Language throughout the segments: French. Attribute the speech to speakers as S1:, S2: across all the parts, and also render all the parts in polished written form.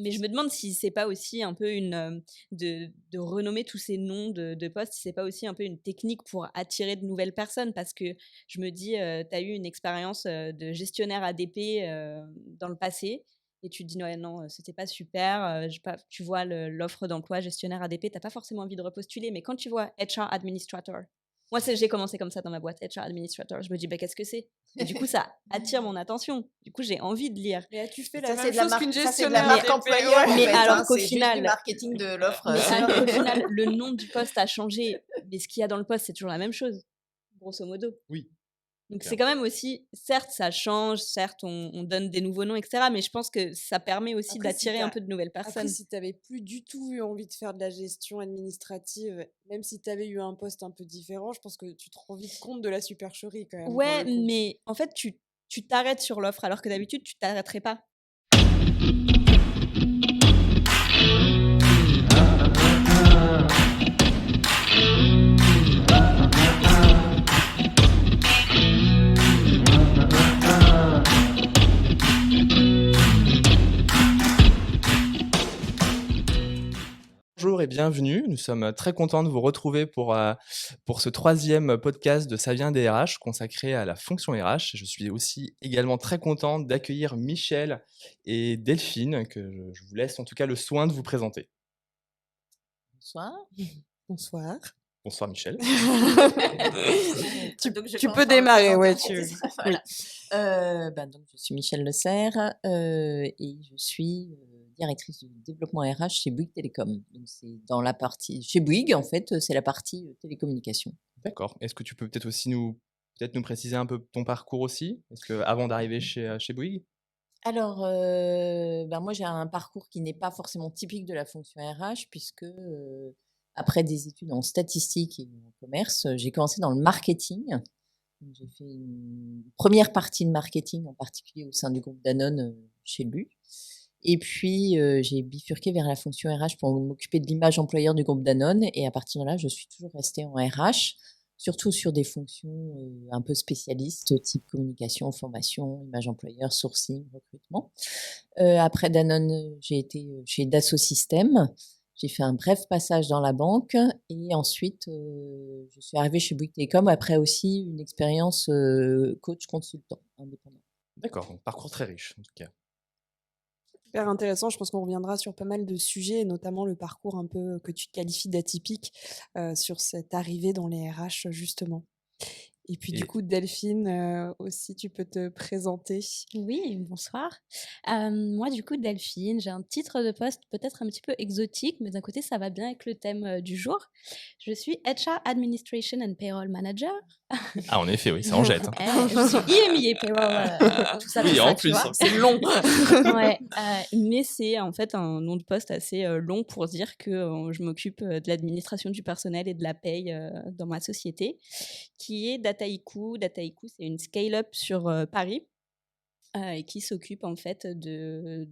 S1: Mais je me demande si c'est pas aussi un peu de renommer tous ces noms de postes, si c'est pas aussi un peu une technique pour attirer de nouvelles personnes. Parce que je me dis, tu as eu une expérience, de gestionnaire ADP, dans le passé et tu te dis: «Ouais, non, c'était pas super», j'ai pas tu vois l'offre d'emploi gestionnaire ADP, tu as pas forcément envie de repostuler. Mais quand tu vois HR administrator, moi, j'ai commencé comme ça dans ma boîte, HR administrator. Je me dis: «Bah, qu'est-ce que c'est?» Et du coup, ça attire mon attention. Du coup, j'ai envie de lire.
S2: Mais tu fais
S3: Ça,
S2: la
S3: c'est
S2: même
S3: de la
S2: chose
S3: marque,
S2: qu'une
S3: ça, c'est de la
S2: gestionnaire
S3: marque
S2: ADP,
S3: employeur,
S2: ouais.
S3: en
S1: Mais
S3: fait,
S1: alors
S3: hein.
S1: qu'au
S3: C'est juste du
S1: final
S3: marketing de l'offre.
S1: mais alors qu'au final, le nom du poste a changé, mais ce qu'il y a dans le poste, c'est toujours la même chose, grosso modo.
S4: Oui,
S1: Donc c'est
S4: clairement.
S1: quand même aussi certes, ça change, certes, on donne des nouveaux noms et cetera, mais je pense que ça permet aussi
S2: Après,
S1: d'attirer un peu de nouvelles personnes.
S2: si tu avais plus du tout eu envie de faire de la gestion administrative, même si tu avais eu un poste un peu différent, je pense que tu te rends vite compte de la supercherie quand même, pour
S1: Ouais,
S2: le coup.
S1: mais en fait, tu t'arrêtes sur l'offre alors que d'habitude, tu t'arrêterais pas.
S4: Bonjour et bienvenue. Nous sommes très contents de vous retrouver pour ce troisième podcast de Ça vient des RH consacré à la fonction RH. Je suis aussi également très content d'accueillir Michel et Delphine, que je vous laisse en tout cas le soin de vous présenter.
S3: Bonsoir.
S2: Bonsoir.
S4: Bonsoir Michel.
S3: Donc, je
S2: Tu
S3: commence
S2: peux
S3: par me
S2: démarrer, ouais,
S3: présenter,
S2: tu...
S3: c'est ça, voilà. Donc, je suis Michel Le Serre et je suis directrice du développement RH chez Bouygues Télécom. Donc, c'est dans la partie... Chez Bouygues, en fait, c'est la partie télécommunication.
S4: D'accord. Est-ce que tu peux peut-être aussi nous préciser un peu ton parcours aussi? Est-ce que avant d'arriver chez Bouygues?
S3: Alors, moi, j'ai un parcours qui n'est pas forcément typique de la fonction RH puisque, après des études en statistique et en commerce, j'ai commencé dans le marketing. Donc j'ai fait une première partie de marketing, en particulier au sein du groupe Danone, chez Lu. Et puis, j'ai bifurqué vers la fonction RH pour m'occuper de l'image employeur du groupe Danone et à partir de là, je suis toujours restée en RH, surtout sur des fonctions, un peu spécialistes, type communication, formation, image employeur, sourcing, recrutement. Après Danone, j'ai été, chez Dassault Systèmes. J'ai fait un bref passage dans la banque et ensuite, je suis arrivée chez Bouygues Télécom après aussi une expérience, coach consultant indépendant.
S4: D'accord, donc parcours très riche en tout cas.
S2: Super intéressant, je pense qu'on reviendra sur pas mal de sujets, et notamment le parcours un peu que tu qualifies d'atypique, sur cette arrivée dans les RH justement. Et puis du
S4: Et
S2: coup Delphine, aussi tu peux te présenter?
S1: Oui, bonsoir. Moi, du coup, Delphine, j'ai un titre de poste peut-être un petit peu exotique, mais d'un côté, ça va bien avec le thème, du jour. Je suis HR Administration and Payroll Manager.
S4: en effet, oui, ça en jette, hein.
S1: Je suis IMIA Payroll, tout ça,
S4: Oui, en
S1: tu
S4: plus.
S1: vois?
S2: C'est long.
S1: Ouais, mais c'est en fait un nom de poste assez, long pour dire que, je m'occupe, de l'administration du personnel et de la paye, dans ma société, qui est Dataiku. Dataiku, c'est une scale-up sur, Paris, et qui s'occupe en fait de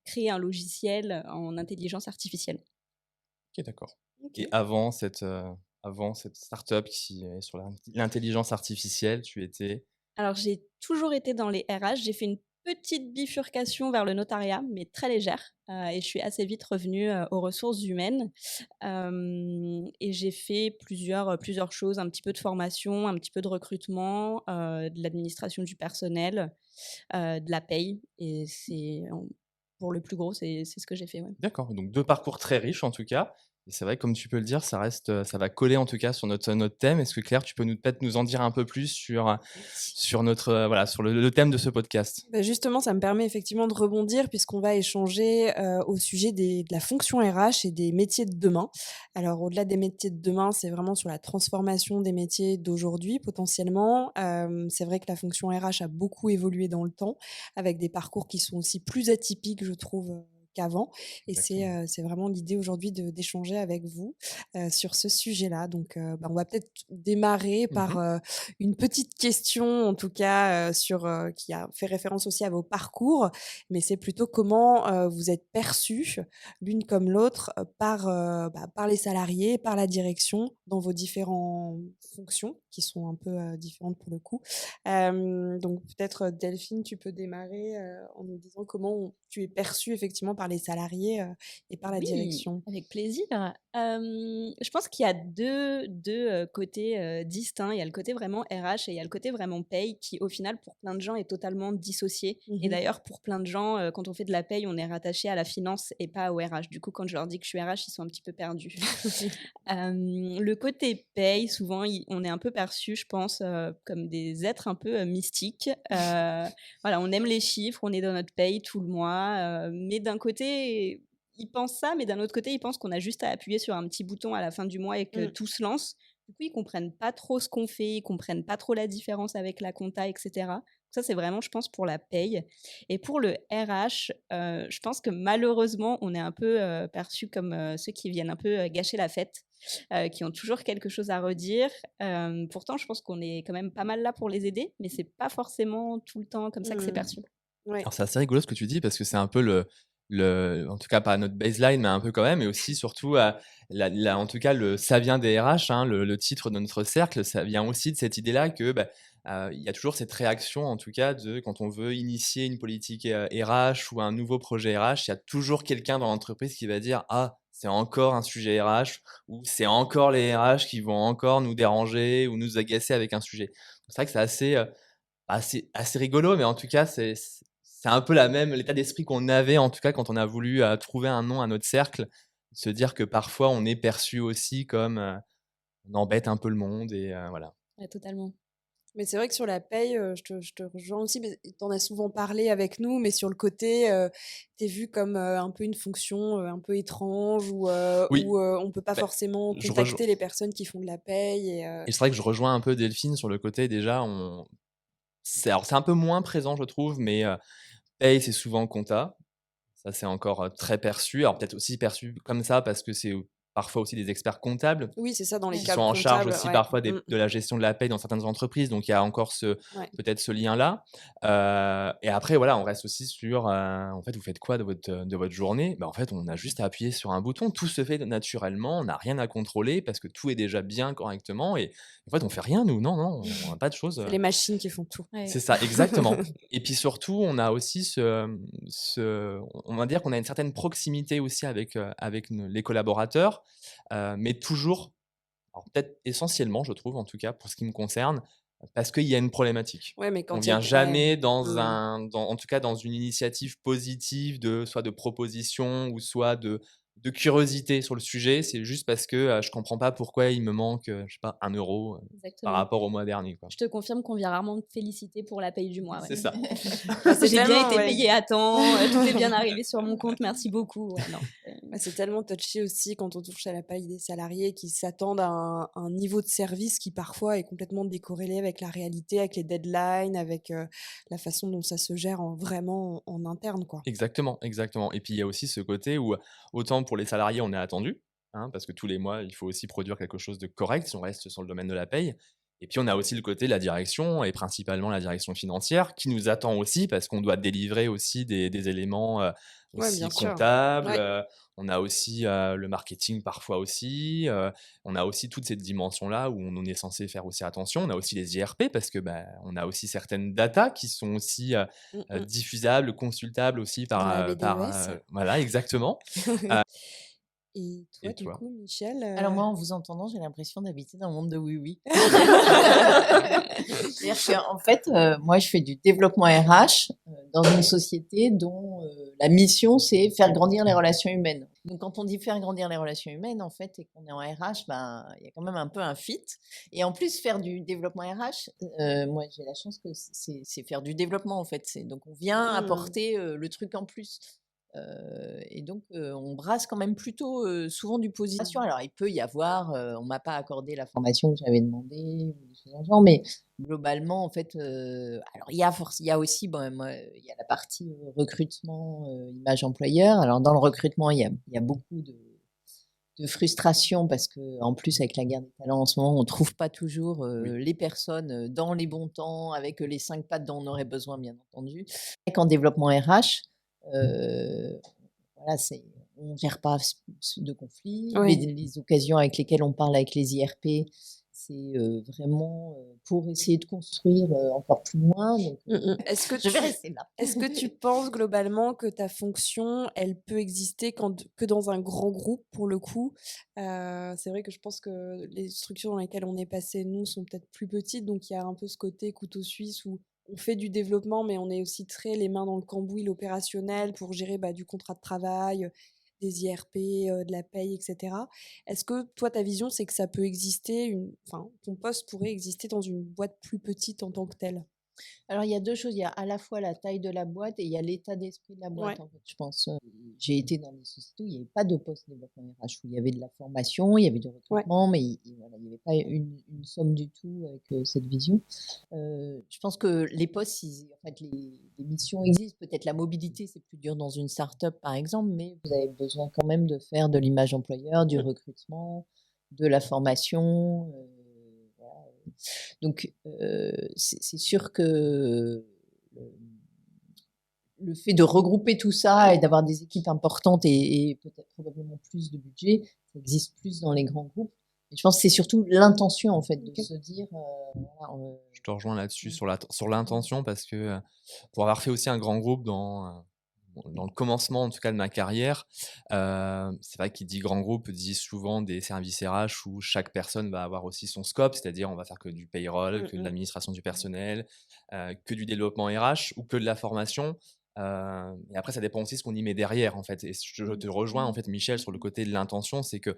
S1: créer un logiciel en intelligence artificielle.
S4: OK, d'accord.
S2: OK.
S4: Et avant cette start-up qui est sur l'intelligence artificielle, tu étais?
S1: Alors j'ai toujours été dans les RH, j'ai fait une petite bifurcation vers le notariat, mais très légère, et je suis assez vite revenue, aux ressources humaines. Et j'ai fait plusieurs choses, un petit peu de formation, un petit peu de recrutement, de l'administration du personnel, de la paye et pour le plus gros, c'est ce que j'ai fait, ouais.
S4: D'accord, donc 2 parcours très riches en tout cas. Et c'est vrai que comme tu peux le dire, ça reste, ça va coller en tout cas sur notre thème. Est-ce que Claire, tu peux peut-être nous en dire un peu plus sur notre, voilà, sur le thème de ce podcast?
S2: Bah, justement, ça me permet effectivement de rebondir puisqu'on va échanger, au sujet de la fonction RH et des métiers de demain. Alors au-delà des métiers de demain, c'est vraiment sur la transformation des métiers d'aujourd'hui potentiellement. C'est vrai que la fonction RH a beaucoup évolué dans le temps avec des parcours qui sont aussi plus atypiques, je trouve, qu'avant et
S4: Exactement.
S2: c'est vraiment l'idée aujourd'hui d'échanger avec vous, sur ce sujet-là. Donc on va peut-être démarrer par,
S4: Mmh.
S2: une petite question, en tout cas, qui a fait référence aussi à vos parcours, mais c'est plutôt comment, vous êtes perçues, l'une comme l'autre, par les salariés, par la direction dans vos différentes fonctions. qui sont un peu différentes pour le coup. Donc peut-être Delphine, tu peux démarrer en nous disant comment tu es perçue effectivement par les salariés et par la
S1: Oui,
S2: direction.
S1: avec plaisir. Je pense qu'il y a deux côtés distincts. Il y a le côté vraiment RH et il y a le côté vraiment paye qui, au final, pour plein de gens, est totalement dissocié. Et d'ailleurs, pour plein de gens, quand on fait de la paye, on est rattaché à la finance et pas au RH. Du coup, quand je leur dis que je suis RH, ils sont un petit peu perdus. Le côté paye, souvent, on est un peu perçu, je pense, comme des êtres un peu mystiques. Voilà, on aime les chiffres, on est dans notre paye tout le mois. Mais d'un côté, ils pensent ça, mais d'un autre côté, ils pensent qu'on a juste à appuyer sur un petit bouton à la fin du mois et que tout se lance. Du coup, ils comprennent pas trop ce qu'on fait, ils comprennent pas trop la différence avec la compta, etc. Ça, c'est vraiment, je pense, pour la paye. Et pour le RH, je pense que malheureusement, on est un peu perçus comme ceux qui viennent un peu gâcher la fête, qui ont toujours quelque chose à redire. Pourtant, je pense qu'on est quand même pas mal là pour les aider, mais c'est pas forcément tout le temps comme ça que c'est perçu.
S2: Ouais.
S4: Alors c'est assez rigolo ce que tu dis parce que c'est un peu en tout cas pas notre baseline, mais un peu quand même, et aussi surtout en tout cas ça vient des RH, hein, le titre de notre cercle, ça vient aussi de cette idée-là que il y a toujours cette réaction en tout cas de quand on veut initier une politique RH ou un nouveau projet RH, il y a toujours quelqu'un dans l'entreprise qui va dire ah c'est encore un sujet RH ou c'est encore les RH qui vont encore nous déranger ou nous agacer avec un sujet. C'est vrai que c'est assez rigolo, mais en tout cas, c'est un peu l'état d'esprit qu'on avait, en tout cas, quand on a voulu trouver un nom à notre cercle. Se dire que parfois, on est perçu aussi comme on embête un peu le monde et voilà.
S1: Ouais, totalement.
S2: Mais c'est vrai que sur la paye, je te rejoins aussi, mais tu en as souvent parlé avec nous, mais sur le côté, tu es vu comme, un peu une fonction, un peu étrange
S4: Oui,
S2: où on peut pas
S4: bah,
S2: forcément
S4: je rejoins.
S2: contacter les personnes qui font de la paye
S4: Et c'est vrai que je rejoins un peu Delphine sur le côté déjà, c'est un peu moins présent, je trouve, mais paye, c'est souvent compta. Ça, c'est encore très perçu. Alors peut-être aussi perçu comme ça parce que c'est parfois aussi des experts comptables
S2: oui, c'est ça, dans les
S1: Ouais.
S4: qui sont
S2: cadres
S4: en charge
S2: comptables,
S4: aussi
S2: ouais.
S4: parfois de la gestion de la paie dans certaines entreprises, donc il y a encore
S2: Ouais.
S4: peut-être ce lien-là. Et après voilà, on reste aussi sur, en fait, vous faites quoi de votre journée? En fait, on a juste à appuyer sur un bouton, tout se fait naturellement, on n'a rien à contrôler parce que tout est déjà bien correctement et en fait, on fait rien nous, non, non, on n'a pas de choses,
S2: C'est les machines qui font tout.
S1: Ouais.
S4: c'est ça, exactement. Et puis surtout, on a aussi on va dire qu'on a une certaine proximité aussi avec les collaborateurs, mais toujours, alors peut-être essentiellement, je trouve, en tout cas pour ce qui me concerne, parce qu'il y a une problématique.
S2: Ouais, mais
S4: On
S2: quand il y a
S4: vient
S2: q ouais.
S4: jamais
S2: Mmh.
S4: en tout cas dans une initiative positive soit de proposition ou soit de curiosité sur le sujet. C'est juste parce que je comprends pas pourquoi il me manque, je sais pas, 1 € par
S1: Exactement.
S4: rapport au mois dernier, quoi.
S1: Je te confirme qu'on vient rarement me féliciter pour la paye du mois, ouais.
S4: C'est ça.
S2: Bah, c'est
S1: J'ai bien
S2: tellement
S1: été
S2: ouais.
S1: payée à temps, tout est bien arrivé sur mon compte, merci beaucoup. Ouais, non,
S2: Bah, c'est tellement touchy aussi quand on touche à la paye des salariés qui s'attendent à un niveau de service qui parfois est complètement décorrélé avec la réalité, avec les deadlines, avec la façon dont ça se gère vraiment en interne, quoi.
S4: Exactement, exactement. Et puis il y a aussi ce côté où, autant pour les salariés, on est attendu, hein, parce que tous les mois, il faut aussi produire quelque chose de correct si on reste sur le domaine de la paye. Et puis on a aussi le côté de la direction, et principalement la direction financière, qui nous attend aussi parce qu'on doit délivrer aussi des éléments
S2: Ouais,
S4: aussi
S2: bien sûr.
S4: comptables.
S2: Ouais.
S4: On a aussi le marketing parfois aussi. On a aussi toute cette dimension-là où on est censé faire aussi attention. On a aussi les IRP parce que on a aussi certaines datas qui sont aussi
S2: Mm, mm.
S4: diffusables, consultables aussi
S2: Dans la
S4: par,
S2: BDES.
S4: voilà, exactement.
S2: Et toi,
S4: Et
S2: du
S4: toi?
S2: coup, Michel
S3: Alors moi, en vous entendant, j'ai l'impression d'habiter dans le monde de Oui Oui. C'est-à-dire qu'en fait, moi, je fais du développement RH dans une société dont la mission, c'est faire grandir les relations humaines. Donc, quand on dit faire grandir les relations humaines, en fait, et qu'on est en RH, il y a quand même un peu un fit. Et en plus, faire du développement RH, moi, j'ai la chance que c'est faire du développement, en fait. Donc, on vient
S2: Mm.
S3: apporter le truc en plus. Et donc, on brasse quand même plutôt souvent du positif. Alors, il peut y avoir, on m'a pas accordé la formation que j'avais demandé, ou des choses dans le genre, mais globalement, en fait, alors il y a aussi, il y a la partie recrutement, image employeur. Alors, dans le recrutement, il y a beaucoup de frustration parce que, en plus, avec la guerre des talents en ce moment, on trouve pas toujours
S4: Oui.
S3: les personnes dans les bons temps, avec les 5 pattes dont on aurait besoin, bien entendu. Et qu'en développement RH, voilà, on gère pas de conflits.
S2: Ouais.
S3: Les occasions avec lesquelles on parle avec les IRP, c'est vraiment pour essayer de construire encore plus loin. Donc,
S2: Est-ce que
S3: je vais
S2: tu
S3: rester là.
S2: est-ce que tu penses globalement que ta fonction, elle peut exister que dans un grand groupe pour le coup? C'est vrai que je pense que les structures dans lesquelles on est passé, nous, sont peut-être plus petites, donc il y a un peu ce côté couteau suisse où on fait du développement, mais on est aussi très les mains dans le cambouis, l'opérationnel pour gérer, du contrat de travail, des IRP, de la paye et cetera. Est-ce que toi, ta vision, c'est que ça peut exister ton poste pourrait exister dans une boîte plus petite en tant que telle?
S3: Alors, il y a 2 choses. Il y a à la fois la taille de la boîte et il y a l'état d'esprit de la boîte,
S2: Ouais.
S3: en fait, je pense. J'ai été dans des sociétés où il n'y avait pas de poste développement RH, où il y avait de la formation, il y avait du
S2: Ouais.
S3: recrutement, mais voilà, il n'y avait pas une somme du tout avec cette vision. Je pense que les postes, en fait, les missions existent. Peut-être la mobilité, c'est plus dur dans une start-up, par exemple, mais vous avez besoin quand même de faire de l'image employeur, du recrutement, de la formation. Voilà. Donc, c'est sûr que le fait de regrouper tout ça et d'avoir des équipes importantes et peut-être probablement plus de budget, ça existe plus dans les grands groupes. Et je pense que c'est surtout l'intention, en fait, de se dire, voilà,
S4: Je te rejoins là-dessus sur l'intention parce que pour avoir fait aussi un grand groupe dans le commencement en tout cas de ma carrière, c'est vrai qu'il dit grand groupe dit souvent des services RH où chaque personne va avoir aussi son scope, c'est-à-dire on va faire que du payroll, que de l'administration du personnel, que du développement RH ou que de la formation. Et après ça dépend aussi de ce qu'on y met derrière en fait. Et je te rejoins en fait Michel sur le côté de l'intention, c'est que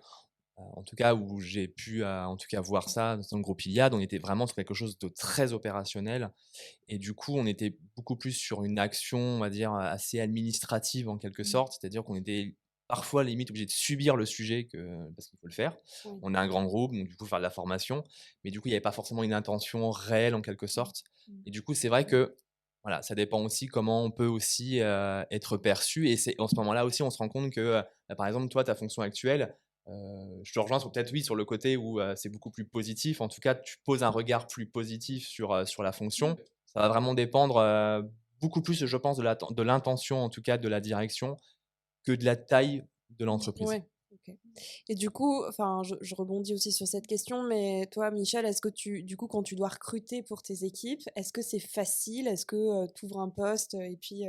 S4: en tout cas, où j'ai pu, en tout cas voir ça dans le groupe Iliad, on était vraiment sur quelque chose de très opérationnel et du coup, on était beaucoup plus sur une action, on va dire, assez administrative en quelque sorte. C'est-à-dire qu'on était parfois limite obligé de subir le sujet parce qu'il faut le faire.
S2: Oui.
S4: On est un grand groupe, donc du coup, faire de la formation, mais du coup, il n'y avait pas forcément une intention réelle en quelque sorte et du coup, c'est vrai que, voilà, ça dépend aussi comment on peut aussi, être perçu et c'est en ce moment-là aussi, on se rend compte que, par exemple, toi, ta fonction actuelle, je te rejoins sur peut-être oui, sur le côté où, c'est beaucoup plus positif. En tout cas, tu poses un regard plus positif sur la fonction. Ça va vraiment dépendre, beaucoup plus, je pense, de l'intention, en tout cas, de la direction, que de la taille de l'entreprise.
S2: Ouais, OK. Et du coup, je rebondis aussi sur cette question, mais toi, Michel, est-ce que du coup, quand tu dois recruter pour tes équipes, est-ce que c'est facile? Est-ce que, tu ouvres un poste, et puis,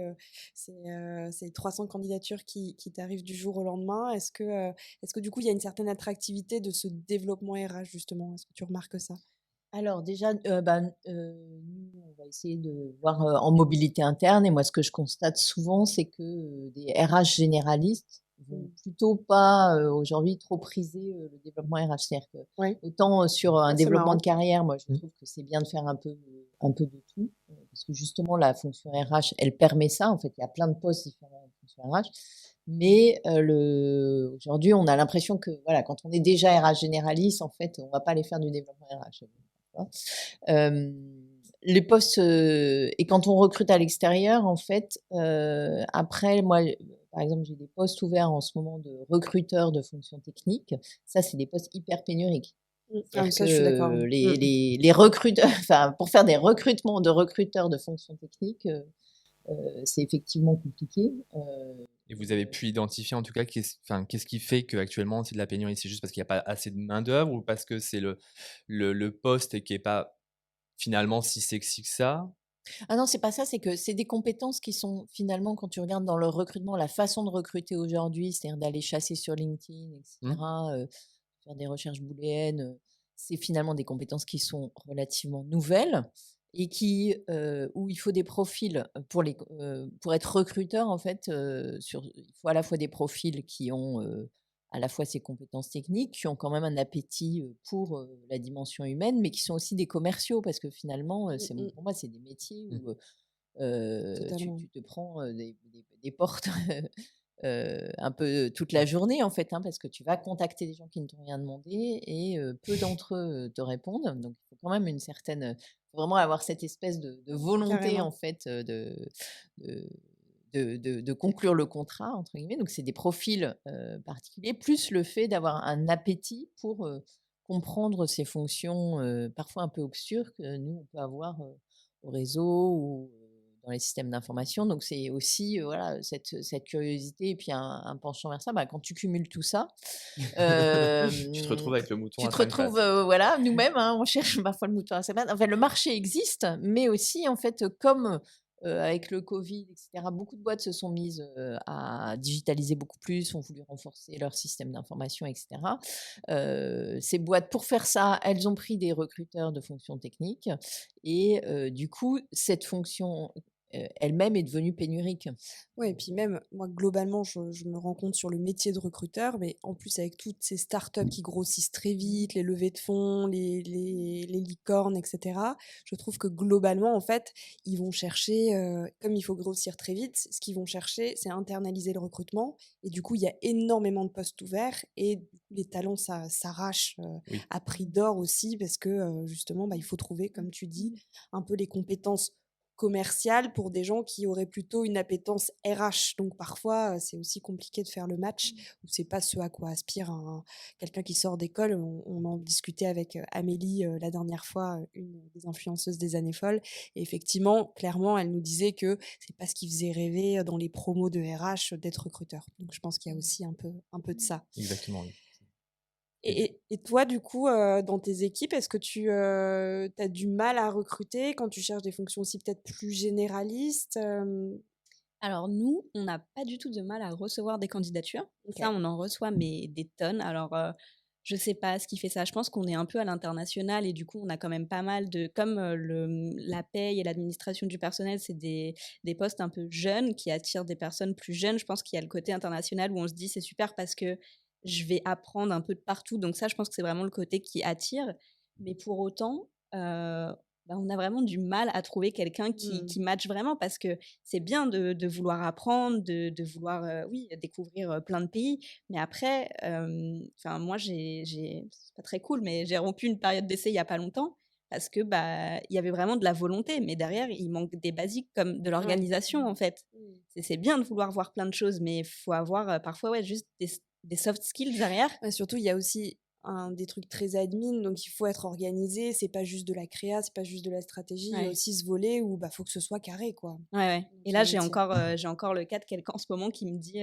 S2: c'est 300 candidatures qui t'arrivent du jour au lendemain? Est-ce que du coup, il y a une certaine attractivité de ce développement RH justement? Est-ce que tu remarques ça?
S3: alors déjà, nous, on va essayer de voir, en mobilité interne et moi, ce que je constate souvent, c'est que, des RH généralistes vont plutôt pas, aujourd'hui trop priser, le développement RH. C'est-à-dire que
S2: Ouais.
S3: autant, sur un
S2: Ah, c'est
S3: développement
S2: marrant.
S3: de carrière, moi, je trouve que c'est bien de faire un peu de tout, parce que justement la fonction RH, elle permet ça. En fait, il y a plein de postes différents en fonction RH. Mais, aujourd'hui, on a l'impression que, voilà, quand on est déjà RH généraliste, en fait, on va pas aller faire du développement RH. Les postes, et quand on recrute à l'extérieur, en fait, après moi, par exemple, j'ai des postes ouverts en ce moment de recruteurs de fonctions techniques. Ça, c'est des postes hyper pénuriques.
S2: Ah oui,
S3: C'est-à-dire
S2: ça, je suis d'accord,
S3: que
S2: ouais.
S3: les recruteurs enfin, pour faire des recrutements de recruteurs de fonctions techniques, c'est effectivement compliqué.
S4: Et vous avez pu identifier, en tout cas, qu'est-ce qui fait qu'actuellement, c'est de la pénurie? C'est juste parce qu'il n'y a pas assez de main-d'œuvre ou parce que c'est le poste qui est pas, finalement, si sexy que ça?
S3: Ah non, c'est pas ça, c'est que c'est des compétences qui sont finalement, quand tu regardes dans le recrutement, la façon de recruter aujourd'hui, c'est-à-dire d'aller chasser sur LinkedIn, et
S4: Mmh.
S3: cetera, faire des recherches booléennes, c'est finalement des compétences qui sont relativement nouvelles et où il faut des profils, pour être recruteur en fait, il faut à la fois des profils qui ont, à la fois ces compétences techniques, qui ont quand même un appétit, pour, la dimension humaine, mais qui sont aussi des commerciaux parce que finalement, pour moi, c'est des métiers
S4: Mmh.
S3: où,
S2: Totalement.
S3: tu te prends, des portes, un peu toute la journée en fait, hein, parce que tu vas contacter des gens qui ne t'ont rien demandé et peu d'entre eux, te répondent. Donc il faut quand même faut vraiment avoir cette espèce de volonté
S2: Carrément.
S3: en fait, de de «conclure le contrat» entre guillemets. Donc c'est des profils, particuliers, plus le fait d'avoir un appétit pour, comprendre ces fonctions, parfois un peu obscures que nous on peut avoir, au réseau ou, dans les systèmes d'information. Donc c'est aussi voilà, cette curiosité et puis un penchant vers ça. Bah, quand tu cumules tout ça,
S4: Tu te retrouves avec le mouton
S3: tu
S4: à
S3: te
S4: 5
S3: retrouves,
S4: pattes.
S3: voilà, nous-mêmes, hein, on cherche parfois le mouton à cinq pattes. Enfin, le marché existe, mais aussi, en fait, comme, avec le covid et cetera, beaucoup de boîtes se sont mises, à digitaliser beaucoup plus, ont voulu renforcer leur système d'information et cetera. Ces boîtes, pour faire ça, elles ont pris des recruteurs de fonctions techniques et du coup, cette fonction, elle-même est devenue pénurique.
S2: Ouais, et puis même, moi, globalement, je me rends compte sur le métier de recruteur, mais en plus, avec toutes ces startups qui grossissent très vite, les levées de fonds, les licornes, etc., je trouve que globalement, en fait, ils vont chercher, comme il faut grossir très vite, ce qu'ils vont chercher, c'est internaliser le recrutement. Et du coup, il y a énormément de postes ouverts et du coup, les talents s'arrachent
S4: Oui.
S2: à prix d'or aussi parce que justement, bah, il faut trouver, comme tu dis, un peu les compétences commercial pour des gens qui auraient plutôt une appétence RH. Donc parfois, c'est aussi compliqué de faire le match ou c'est pas ce à quoi aspire quelqu'un qui sort d'école. On en discutait avec Amélie la dernière fois, une des influenceuses des années folles. Et effectivement, clairement, elle nous disait que c'est pas ce qui faisait rêver dans les promos de RH d'être recruteur. Donc je pense qu'il y a aussi un peu de ça.
S4: Exactement, oui. Et du
S2: Et toi, du coup, dans tes équipes, est-ce que tu as du mal à recruter quand tu cherches des fonctions aussi peut-être plus généralistes?
S1: Alors nous, on n'a pas du tout de mal à recevoir des candidatures. Ça,
S2: OK.
S1: on en reçoit, mais des tonnes. Alors, je sais pas ce qui fait ça. Je pense qu'on est un peu à l'international et du coup, on a quand même pas mal de comme, la paye et l'administration du personnel, c'est des postes un peu jeunes qui attirent des personnes plus jeunes. Je pense qu'il y a le côté international où on se dit: «C'est super parce que je vais apprendre un peu de partout». Donc ça, je pense que c'est vraiment le côté qui attire. Mais pour autant, bah, on a vraiment du mal à trouver quelqu'un qui
S2: Mmh.
S1: qui matche vraiment parce que c'est bien de vouloir apprendre, de vouloir, oui, découvrir, plein de pays. Mais après, enfin moi c'est pas très cool, mais j'ai rompu une période d'essai il y a pas longtemps parce que, bah, il y avait vraiment de la volonté, mais derrière, il manque des basiques comme de
S2: Ouais.
S1: l'organisation, en fait.
S2: Mmh.
S1: C'est bien de vouloir voir plein de choses, mais il faut avoir, parfois, ouais, juste des soft skills derrière.
S2: Ouais, surtout, il y a aussi des trucs très admin, donc il faut être organisé. C'est pas juste de la créa, c'est pas juste de la stratégie. Il y a
S1: Ouais.
S2: aussi ce volet où, bah, faut que ce soit carré, quoi,
S1: Ouais, ouais.
S2: dans
S1: Et
S2: ton
S1: là,
S2: métier.
S1: j'ai encore le cas de quelqu'un en ce moment qui me dit,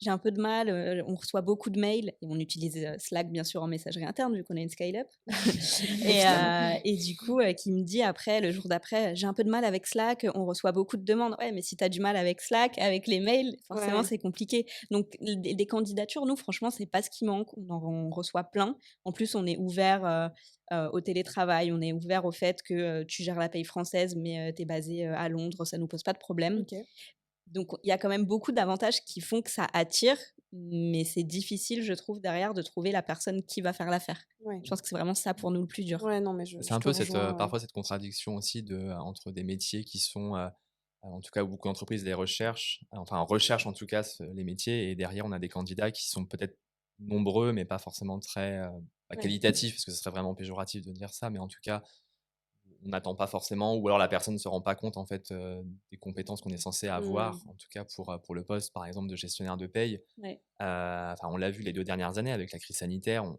S1: «J'ai un peu de mal, on reçoit beaucoup de mails» et on utilise, Slack bien sûr en messagerie interne vu qu'on est une scale-up
S2: Évidemment.
S1: et du coup, qui me dit après, le jour d'après: «J'ai un peu de mal avec Slack, on reçoit beaucoup de demandes». Ouais, mais si tu as du mal avec Slack, avec les mails, forcément
S2: Ouais.
S1: c'est compliqué. Donc des candidatures, nous franchement, c'est pas ce qui manque, on reçoit plein. En plus, on est ouvert, au télétravail, on est ouvert au fait que, tu gères la paye française mais, tu es basé, à Londres, ça nous pose pas de problème.
S2: OK.
S1: Donc il y a quand même beaucoup d'avantages qui font que ça attire, mais c'est difficile, je trouve, derrière de trouver la personne qui va faire l'affaire.
S2: Ouais.
S1: Je pense que c'est vraiment ça pour nous le plus dur.
S2: Ouais, non, mais
S4: C'est
S2: je
S4: un
S2: te
S4: peu cette,
S2: rejoins, ouais.
S4: parfois cette contradiction aussi entre des métiers qui sont, en tout cas où beaucoup d'entreprises les recherchent, enfin recherchent en tout cas les métiers et derrière on a des candidats qui sont peut-être nombreux mais pas forcément très, pas
S2: Ouais.
S4: qualitatifs parce que ce serait vraiment péjoratif de dire ça, mais en tout cas on n'attend pas forcément ou alors la personne ne se rend pas compte en fait, des compétences qu'on est censé
S2: Mmh.
S4: avoir, en tout cas pour le poste par exemple de gestionnaire de paye.
S1: Ouais.
S4: Enfin on l'a vu les 2 dernières années avec la crise sanitaire, on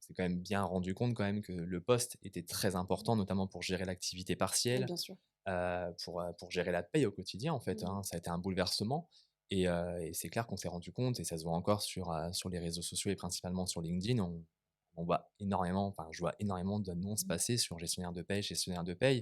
S4: s'est quand même bien rendu compte quand même que le poste était très important, notamment pour gérer l'activité
S2: Ouais,
S4: partielle,
S2: bien sûr.
S4: pour gérer la paye au quotidien en fait,
S2: Mmh.
S4: hein. Ça a été un bouleversement et c'est clair qu'on s'est rendu compte et ça se voit encore sur les réseaux sociaux et principalement sur LinkedIn. On voit énormément, enfin je vois énormément d'annonces passer sur gestionnaire de paye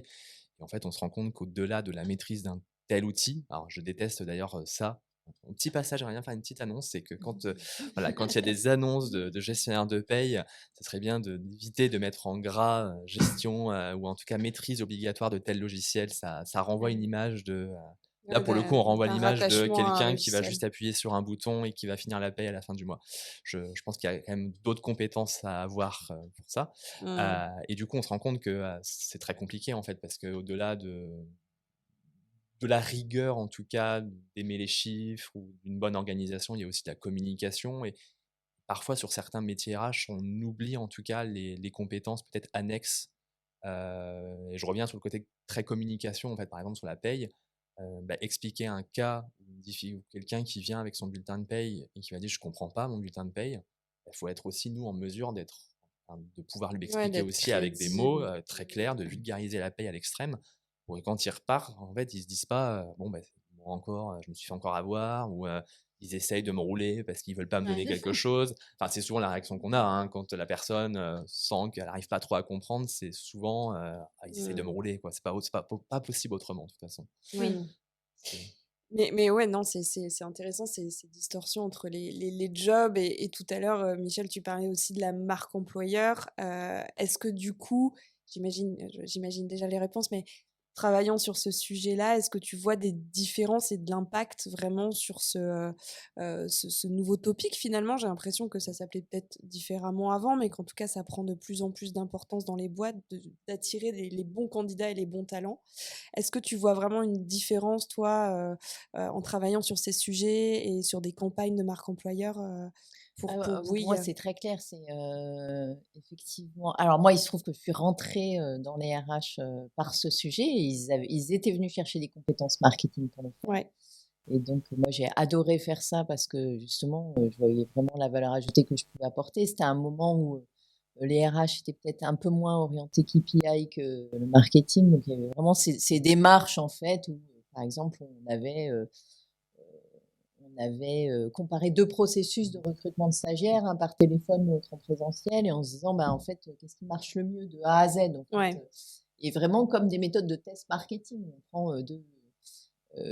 S4: et en fait on se rend compte qu'au-delà de la maîtrise d'un tel outil, alors je déteste d'ailleurs, ça, un petit passage, j'aimerais bien faire une petite annonce, c'est que quand, voilà, quand il y a des annonces de gestionnaire de paye, ça serait bien d'éviter de mettre en gras, gestion, ou en tout cas maîtrise obligatoire de tel logiciel. Ça renvoie une
S2: Ouais.
S4: image de, là
S2: Ouais,
S4: pour le coup, on renvoie
S2: d'un
S4: l'image de
S2: rattachement à un
S4: quelqu'un qui va
S2: logiciel.
S4: juste appuyer sur un bouton et qui va finir la paye à la fin du mois. Je pense qu'il y a quand même d'autres compétences à avoir, pour ça,
S2: Mmh.
S4: et du coup, on se rend compte que, c'est très compliqué en fait parce qu'au-delà de la rigueur, en tout cas, d'aimer les chiffres ou d'une bonne organisation, il y a aussi de la communication et parfois sur certains métiers RH, on oublie en tout cas les compétences peut-être annexes, et je reviens sur le côté très communication, en fait, par exemple sur la paye, bah, expliquer un cas ou quelqu'un qui vient avec son bulletin de paye et qui va dire: «Je comprends pas mon bulletin de paye», il faut être aussi nous en mesure de pouvoir lui
S2: Ouais,
S4: expliquer
S2: d'être
S4: aussi avec des mots,
S2: crédible.
S4: très clairs, de vulgariser la paye à l'extrême pour que quand ils repartent, en fait, ils se disent pas, «Bon, bah, moi encore, je me suis fait encore avoir» ou ils essayent de me rouler parce qu'ils veulent pas me donner
S1: Ouais.
S4: quelque chose. Enfin, c'est souvent la réaction qu'on a, hein, quand la personne, sent qu'elle arrive pas trop à comprendre, c'est souvent, «Ah, ils essayent de me
S2: Mmh.
S4: rouler, quoi». C'est pas possible autrement, de toute façon.
S1: Oui.
S2: Mmh.
S4: C'est
S2: Mais ouais, non, c'est intéressant ces distorsions entre les jobs et tout à l'heure, Michel, tu parlais aussi de la marque employeur. Est-ce que du coup, j'imagine déjà les réponses, mais travaillant sur ce sujet-là, est-ce que tu vois des différences et de l'impact vraiment sur ce nouveau topic finalement? J'ai l'impression que ça s'appelait peut-être différemment avant, mais qu'en tout cas ça prend de plus en plus d'importance dans les boîtes d'attirer les bons candidats et les bons talents. Est-ce que tu vois vraiment une différence, toi, en travaillant sur ces sujets et sur des campagnes de marque employeur, pour
S3: Pour
S2: oui,
S3: moi, c'est très clair. C'est effectivement. Alors moi, il se trouve que je suis rentrée dans les RH par ce sujet. Et ils étaient venus chercher des compétences marketing pour le faire.
S2: ouais.
S3: Et donc, moi, j'ai adoré faire ça parce que justement, je voyais vraiment la valeur ajoutée que je pouvais apporter. C'était un moment où les RH étaient peut-être un peu moins orientés KPI que le marketing. Donc, il y avait vraiment ces démarches, en fait, où, par exemple, on avait comparé 2 processus de recrutement de stagiaires, un par téléphone, l'autre en présentiel, et en se disant, bah, en fait, qu'est-ce qui marche le mieux de A à Z, en fait,
S2: Ouais.
S3: et vraiment comme des méthodes de test marketing. On prend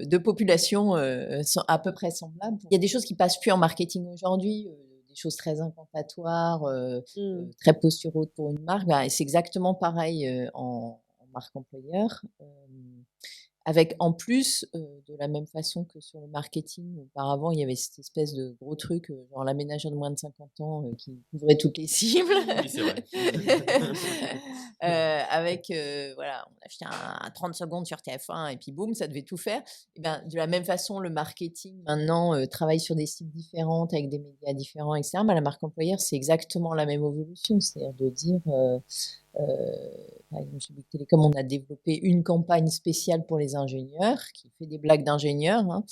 S3: 2 populations à peu près semblables. Il y a des choses qui passent plus en marketing aujourd'hui, des choses très incantatoires,
S2: Mmh.
S3: très posturaux pour une marque. Bah, et c'est exactement pareil en marque employeur. Avec en plus, de la même façon que sur le marketing, auparavant, il y avait cette espèce de gros truc, genre la ménagère de moins de 50 ans, qui couvrait toutes les cibles.
S4: Oui, c'est vrai.
S3: Avec, voilà, on achetait un 30 secondes sur TF1 et puis boum, ça devait tout faire. Et ben, de la même façon, le marketing maintenant, travaille sur des cibles différentes, avec des médias différents et cetera. Bah, la marque employeur, c'est exactement la même évolution. C'est-à-dire de dire, par exemple, chez Bouygues Télécom, on a développé une campagne spéciale pour les ingénieurs, qui fait des blagues d'ingénieurs, hein,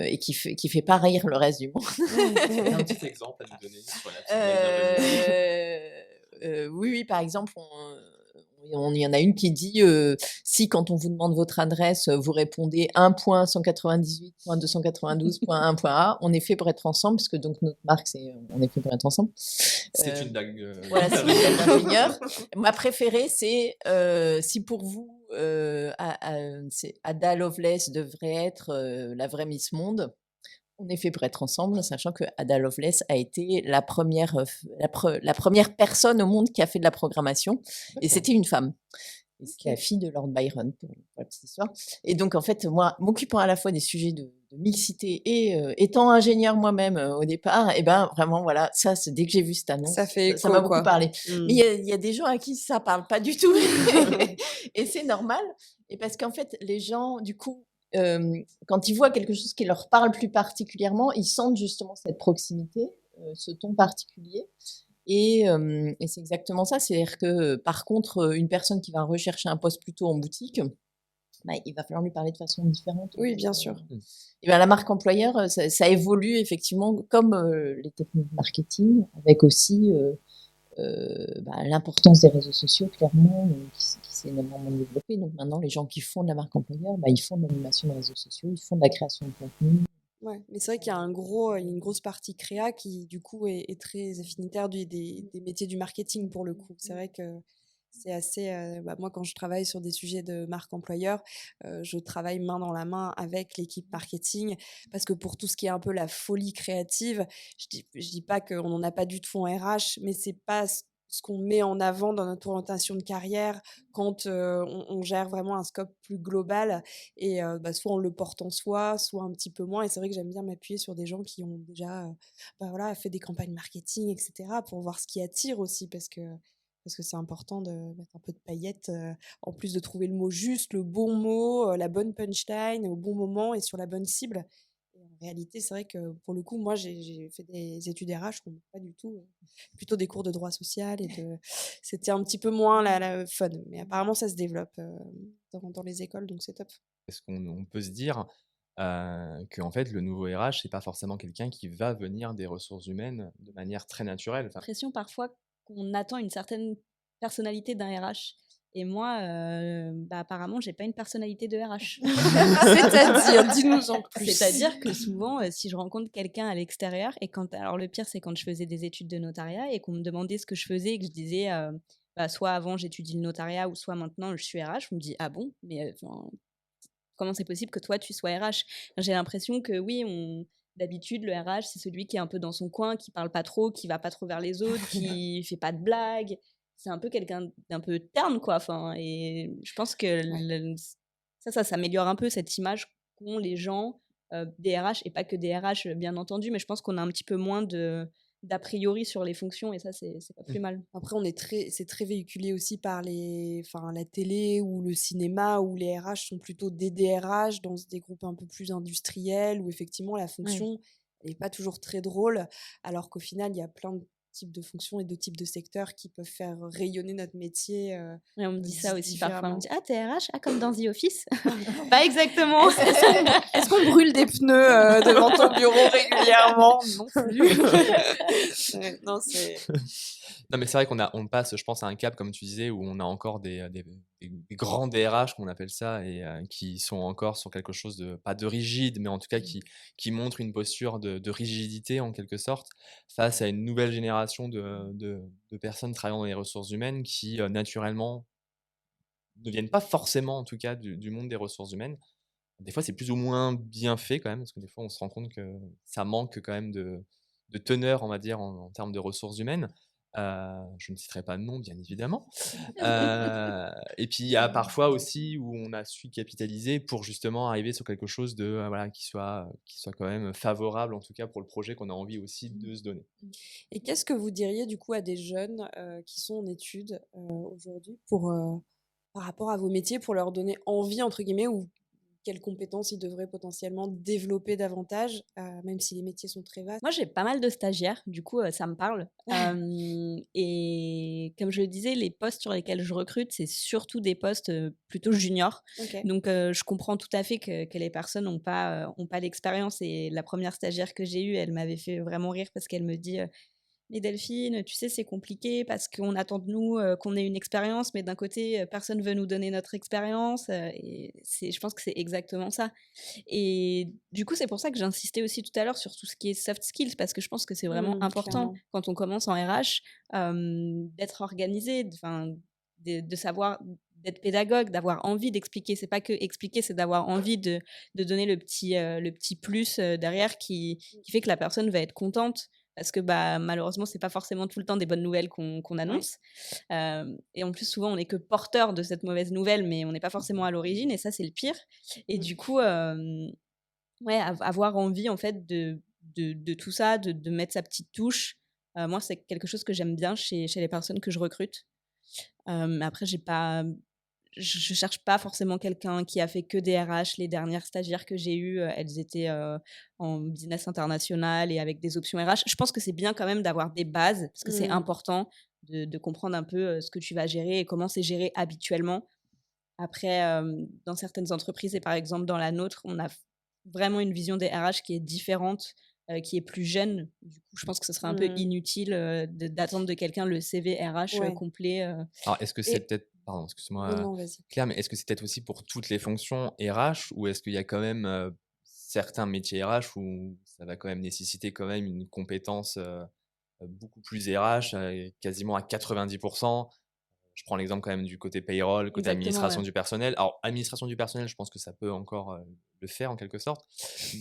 S3: et qui fait pas rire le reste du monde.
S4: Un petit exemple à nous donner sur la petite blague d'ingénieur.
S3: Oui, oui, par exemple, il y en a une qui dit, si quand on vous demande votre adresse, vous répondez 1.198.292.1.a, on est fait pour être ensemble, parce que donc notre marque, c'est on est fait pour être ensemble.
S4: C'est
S3: Euh,
S4: une blague,
S3: voilà, c'est une blague d'ingénieur. Ma préférée, c'est si pour vous, Ada Lovelace devrait être la vraie Miss Monde, on est fait pour être ensemble, sachant que Ada Lovelace a été la première, la première personne au monde qui a fait de la programmation, et
S4: D'accord.
S3: c'était une femme. Et c'est la
S2: OK.
S3: fille de Lord Byron, pour la petite histoire. Et donc, en fait, moi, m'occupant à la fois des sujets de mixité et étant ingénieure moi-même au départ, et ben vraiment, voilà, ça, dès que j'ai vu cette
S2: Ça
S3: annonce,
S2: fait
S3: ça m'a
S2: écho,
S3: beaucoup
S2: quoi.
S3: parlé. Mais
S2: Mmh.
S3: il y a des gens à qui ça parle pas du tout. Et c'est normal. Et parce qu'en fait, les gens, du coup, quand ils voient quelque chose qui leur parle plus particulièrement, ils sentent justement cette proximité, ce ton particulier. Et c'est exactement ça. C'est-à-dire que, par contre, une personne qui va rechercher un poste plutôt en boutique, bah, il va falloir lui parler de façon différente.
S2: Oui, bien sûr.
S3: Et ben, la marque employeur, ça évolue effectivement comme les techniques marketing, avec aussi bah, l'importance des réseaux sociaux, clairement, qui s'est énormément développée. Donc maintenant, les gens qui font de la marque employeur, bah, ils font de l'animation de réseaux sociaux, ils font de la création de contenu.
S2: Ouais, mais c'est vrai qu'il y a une grosse partie créa qui, du coup, est très affinitaire des métiers du marketing pour le coup. C'est vrai que c'est assez. Bah, moi, quand je travaille sur des sujets de marque employeur, je travaille main dans la main avec l'équipe marketing parce que pour tout ce qui est un peu la folie créative, je dis pas qu'on n'en a pas du tout en RH, mais c'est pas ce qu'on met en avant dans notre orientation de carrière quand on gère vraiment un scope plus global et bah, soit on le porte en soi, soit un petit peu moins. Et c'est vrai que j'aime bien m'appuyer sur des gens qui ont déjà bah, voilà, fait des campagnes marketing, etc., pour voir ce qui attire aussi, parce que c'est important de mettre un peu de paillettes, en plus de trouver le mot juste, le bon mot, la bonne punchline au bon moment et sur la bonne cible. Et en réalité, c'est vrai que pour le coup, moi, j'ai fait des études RH, qu'on pas du tout, plutôt des cours de droit social c'était un petit peu moins la fun. Mais apparemment, ça se développe dans les écoles, donc c'est top.
S4: Est-ce qu'on peut se dire, qu'en fait, le nouveau RH, c'est pas forcément quelqu'un qui va venir des ressources humaines de manière très naturelle? Enfin,
S1: L'impression parfois qu'on attend une certaine personnalité d'un RH. Et moi, apparemment, j'ai pas une personnalité de RH.
S2: C'est-à-dire, dis-nous en plus.
S1: C'est-à-dire que souvent, si je rencontre quelqu'un à l'extérieur et alors le pire, c'est quand je faisais des études de notariat et qu'on me demandait ce que je faisais et que je disais, soit avant j'étudie le notariat ou soit maintenant je suis RH, on me dit: «Ah bon? Mais comment c'est possible que toi tu sois RH?» J'ai l'impression que oui, d'habitude le RH, c'est celui qui est un peu dans son coin, qui parle pas trop, qui va pas trop vers les autres, qui fait pas de blagues. C'est un peu quelqu'un d'un peu terne, quoi. Enfin, et je pense que ça s'améliore un peu cette image qu'ont les gens des RH, et pas que des RH, bien entendu, mais je pense qu'on a un petit peu moins d'a priori sur les fonctions, et ça, c'est pas plus mal.
S2: Après, c'est très véhiculé aussi par la télé ou le cinéma, où les RH sont plutôt des DRH dans des groupes un peu plus industriels, où effectivement la
S1: Ouais.
S2: fonction n'est pas toujours très drôle, alors qu'au final, il y a plein de types de fonctions et de types de secteurs qui peuvent faire rayonner notre métier
S1: Ouais, on me dit ça aussi parfois. On me
S2: différemment.
S1: dit: «Ah, t'es RH? Ah, comme dans The Office?» Pas exactement.
S2: Est-ce qu'on brûle des pneus devant ton bureau régulièrement? Non plus. Ouais, non, c'est...
S4: Non, mais c'est vrai on passe, je pense, à un cap, comme tu disais, où on a encore des grands DRH, qu'on appelle ça, et qui sont encore sur quelque chose de, pas de rigide, mais en tout cas qui montrent une posture de rigidité, en quelque sorte, face à une nouvelle génération de personnes travaillant dans les ressources humaines qui, naturellement, ne viennent pas forcément, en tout cas, du monde des ressources humaines. Des fois, c'est plus ou moins bien fait quand même, parce que des fois, on se rend compte que ça manque quand même de teneur, on va dire, en termes de ressources humaines. Je ne citerai pas de nom, bien évidemment. Et puis, il y a parfois aussi où on a su capitaliser pour justement arriver sur quelque chose de, voilà, qui soit quand même favorable, en tout cas pour le projet qu'on a envie aussi de se donner.
S2: Et qu'est-ce que vous diriez du coup à des jeunes qui sont en études aujourd'hui par rapport à vos métiers, pour leur donner envie, entre guillemets, ou quelles compétences ils devraient potentiellement développer davantage, même si les métiers sont très vastes?
S1: Moi, j'ai pas mal de stagiaires, du coup, ça me parle. Et comme je le disais, les postes sur lesquels je recrute, c'est surtout des postes plutôt juniors.
S2: Ok.
S1: Donc, je comprends tout à fait que les personnes ont pas l'expérience. Et la première stagiaire que j'ai eue, elle m'avait fait vraiment rire parce qu'elle me dit «Mais Delphine, tu sais, c'est compliqué parce qu'on attend de nous qu'on ait une expérience, mais d'un côté, personne veut nous donner notre expérience.» Et je pense que c'est exactement ça. Et du coup, c'est pour ça que j'insistais aussi tout à l'heure sur tout ce qui est soft skills, parce que je pense que c'est vraiment important
S2: Clairement.
S1: quand on commence en RH, d'être organisé, de savoir, d'être pédagogue, d'avoir envie d'expliquer. C'est pas que expliquer, c'est d'avoir envie de donner le petit plus derrière qui fait que la personne va être contente. Parce que malheureusement, c'est pas forcément tout le temps des bonnes nouvelles qu'on annonce. Et en plus, souvent, on n'est que porteur de cette mauvaise nouvelle, mais on n'est pas forcément à l'origine, et ça, c'est le pire. Et du coup, ouais, avoir envie, en fait, de tout ça, de mettre sa petite touche. Moi, c'est quelque chose que j'aime bien chez les personnes que je recrute. Après, je cherche pas forcément quelqu'un qui a fait que des RH. Les dernières stagiaires que j'ai eues, elles étaient en business international et avec des options RH. Je pense que c'est bien quand même d'avoir des bases, parce que c'est important de comprendre un peu ce que tu vas gérer et comment c'est géré habituellement. Après, dans certaines entreprises, et par exemple dans la nôtre, on a vraiment une vision des RH qui est différente, qui est plus jeune. Du coup, je pense que ce serait un peu inutile d'attendre de quelqu'un le CV RH
S2: Ouais.
S1: complet.
S4: Alors, est-ce que c'est
S2: Et
S4: peut-être, pardon,
S2: non,
S4: excuse-moi,
S2: non, vas-y.
S4: Claire, mais est-ce que c'est peut-être aussi pour toutes les fonctions RH, ou est-ce qu'il y a quand même certains métiers RH où ça va quand même nécessiter quand même une compétence beaucoup plus RH, quasiment à 90%? Je prends l'exemple quand même du côté payroll, côté
S1: Exactement,
S4: administration
S1: ouais.
S4: du personnel. Alors, administration du personnel, je pense que ça peut encore le faire en quelque sorte.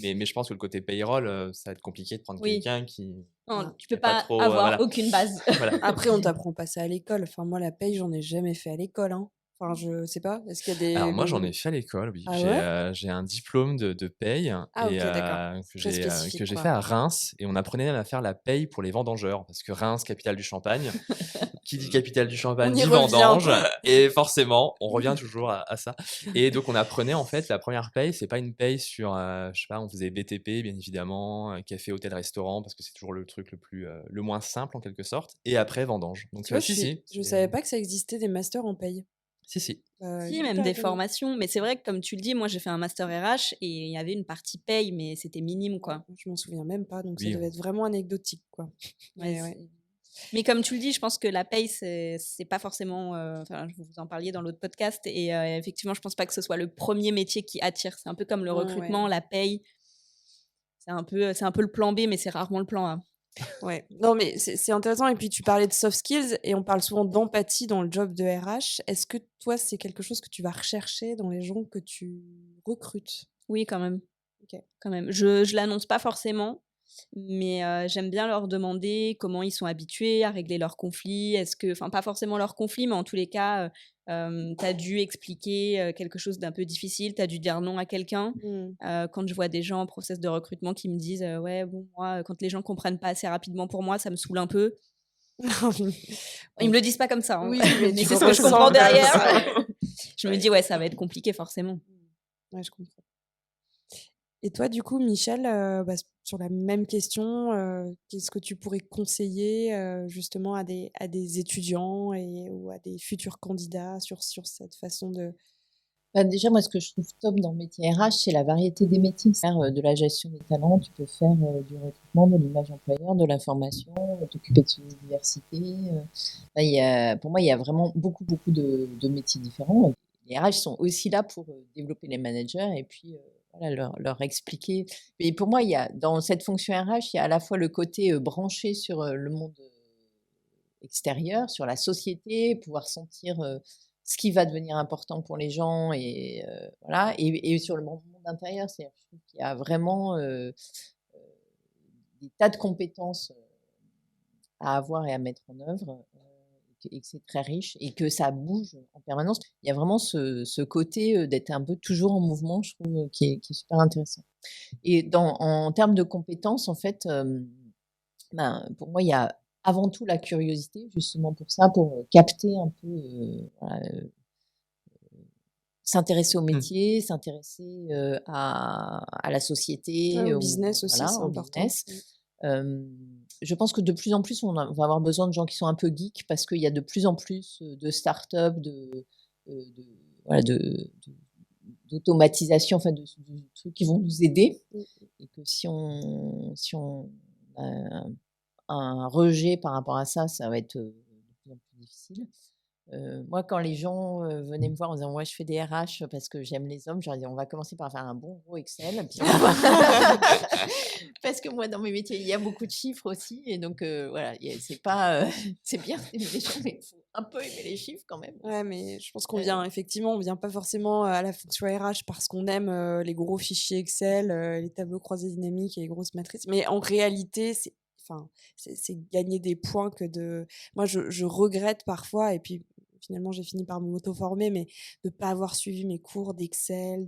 S4: Mais je pense que le côté payroll, ça va être compliqué de prendre
S1: Oui.
S4: quelqu'un qui
S1: Non, tu
S4: n'a
S1: peux
S4: pas
S1: pas
S4: trop.
S1: avoir
S4: Voilà.
S1: aucune base.
S4: Voilà.
S2: Après, on t'apprend pas ça à l'école. Enfin, moi, la paye, j'en ai jamais fait à l'école, hein. Enfin, je sais pas. Est-ce qu'il y a
S4: Alors
S2: des...
S4: moi, j'en ai fait à l'école, oui.
S2: Ah ouais?
S4: J'ai un diplôme de paye,
S2: Ah
S4: et
S2: ok, d'accord.
S4: que
S2: Très
S4: j'ai
S2: spécifique,
S4: fait
S2: quoi.
S4: à Reims, et on apprenait même à faire la paye pour les vendangeurs, parce que Reims, capitale du Champagne, qui dit capitale du Champagne
S2: On y
S4: dit
S2: revient,
S4: vendange,
S2: quoi.
S4: et forcément, on revient toujours à ça. Et donc on apprenait, en fait, la première paye, c'est pas une paye sur, je sais pas, on faisait BTP, bien évidemment, café, hôtel, restaurant, parce que c'est toujours le truc le moins simple en quelque sorte, et après vendange. Donc
S2: Tu vois,
S4: si,
S2: je savais pas que ça existait des masters en paye.
S4: si.
S1: Si, même
S2: Hyper
S1: des
S2: étonnant.
S1: formations. Mais c'est vrai que, comme tu le dis, moi, j'ai fait un master RH et il y avait une partie paye, mais c'était minime, quoi.
S2: Je m'en souviens même pas, donc ça
S4: Oui,
S2: devait être vraiment anecdotique, quoi.
S1: Ouais,
S2: Mais ouais.
S1: Mais comme tu le dis, je pense que la paye, c'est pas forcément. Enfin, vous en parliez dans l'autre podcast, et effectivement, je pense pas que ce soit le premier métier qui attire. C'est un peu comme le
S2: Ouais.
S1: recrutement, la paye, c'est un peu le plan B, mais c'est rarement le plan A.
S2: Ouais, non, mais c'est intéressant et puis tu parlais de soft skills et on parle souvent d'empathie dans le job de RH. Est-ce que toi, c'est quelque chose que tu vas rechercher dans les gens que tu recrutes?
S1: Oui, quand même.
S2: OK.
S1: Quand même. Je l'annonce pas forcément, mais j'aime bien leur demander comment ils sont habitués à régler leurs conflits. Est-ce que enfin, pas forcément leurs conflits, mais en tous les cas, tu as dû expliquer, quelque chose d'un peu difficile, tu as dû dire non à quelqu'un.
S2: Mmh.
S1: Quand je vois des gens en process de recrutement qui me disent: «Ouais, bon, moi, quand les gens comprennent pas assez rapidement pour moi, ça me saoule un peu». Ils me
S2: Ouais.
S1: le disent pas comme ça, hein,
S2: Oui, mais
S1: mais
S2: tu
S1: c'est
S2: le
S1: ce que je
S2: ressens
S1: comprends
S2: comme
S1: derrière.
S2: ça.
S1: Je me
S2: Ouais.
S1: dis: «Ouais, ça va être compliqué forcément».
S2: Ouais, je comprends. Et toi, du coup, Michel, bah, sur la même question, qu'est-ce que tu pourrais conseiller, justement à des étudiants ou à des futurs candidats sur cette façon de
S3: Bah, déjà, moi, ce que je trouve top dans le métier RH, c'est la variété des métiers. Faire de la gestion des talents, tu peux faire du recrutement, de l'image employeur, de la formation, t'occuper de suivi de diversité. Bah, pour moi, il y a vraiment beaucoup, beaucoup de métiers différents. Les RH sont aussi là pour développer les managers et puis voilà, leur expliquer. Et pour moi, dans cette fonction RH, il y a à la fois le côté branché sur le monde extérieur, sur la société, pouvoir sentir ce qui va devenir important pour les gens et voilà. Et sur le monde intérieur, c'est-à-dire, je trouve qu'il y a vraiment des tas de compétences à avoir et à mettre en œuvre. Et que c'est très riche et que ça bouge en permanence. Il y a vraiment ce côté d'être un peu toujours en mouvement, je trouve, qui est super intéressant. Et en termes de compétences, en fait, ben, pour moi, il y a avant tout la curiosité, justement pour ça, pour capter un peu, voilà, s'intéresser au
S4: Mmh.
S3: métier, s'intéresser à la
S2: ouais,
S3: société,
S2: au business aussi,
S3: voilà,
S2: c'est
S3: au
S2: important.
S3: business. Je pense que de plus en plus, on va avoir besoin de gens qui sont un peu geeks parce qu'il y a de plus en plus de start-up, de, voilà, d'automatisation, enfin de trucs qui vont nous aider.
S2: Mmh.
S3: Et que si on a un rejet par rapport à ça, ça va être de plus en plus difficile. Moi, quand les gens venaient me voir en disant: «Moi, je fais des RH parce que j'aime les hommes», je leur dis: «On va commencer par faire un bon gros Excel, puis on va voir». Parce que moi, dans mes métiers, il y a beaucoup de chiffres aussi et donc voilà, c'est pas, c'est bien d'aimer les gens, mais il faut un peu aimer les chiffres quand même
S2: Ouais,
S3: aussi.
S2: mais je pense
S3: Heu,
S2: on vient pas forcément à la fonction RH parce qu'on aime, les gros fichiers Excel, les tableaux croisés dynamiques et les grosses matrices. Mais en réalité, c'est gagner des points que de moi, je regrette parfois et puis finalement, j'ai fini par m'auto-former, mais de pas avoir suivi mes cours d'Excel,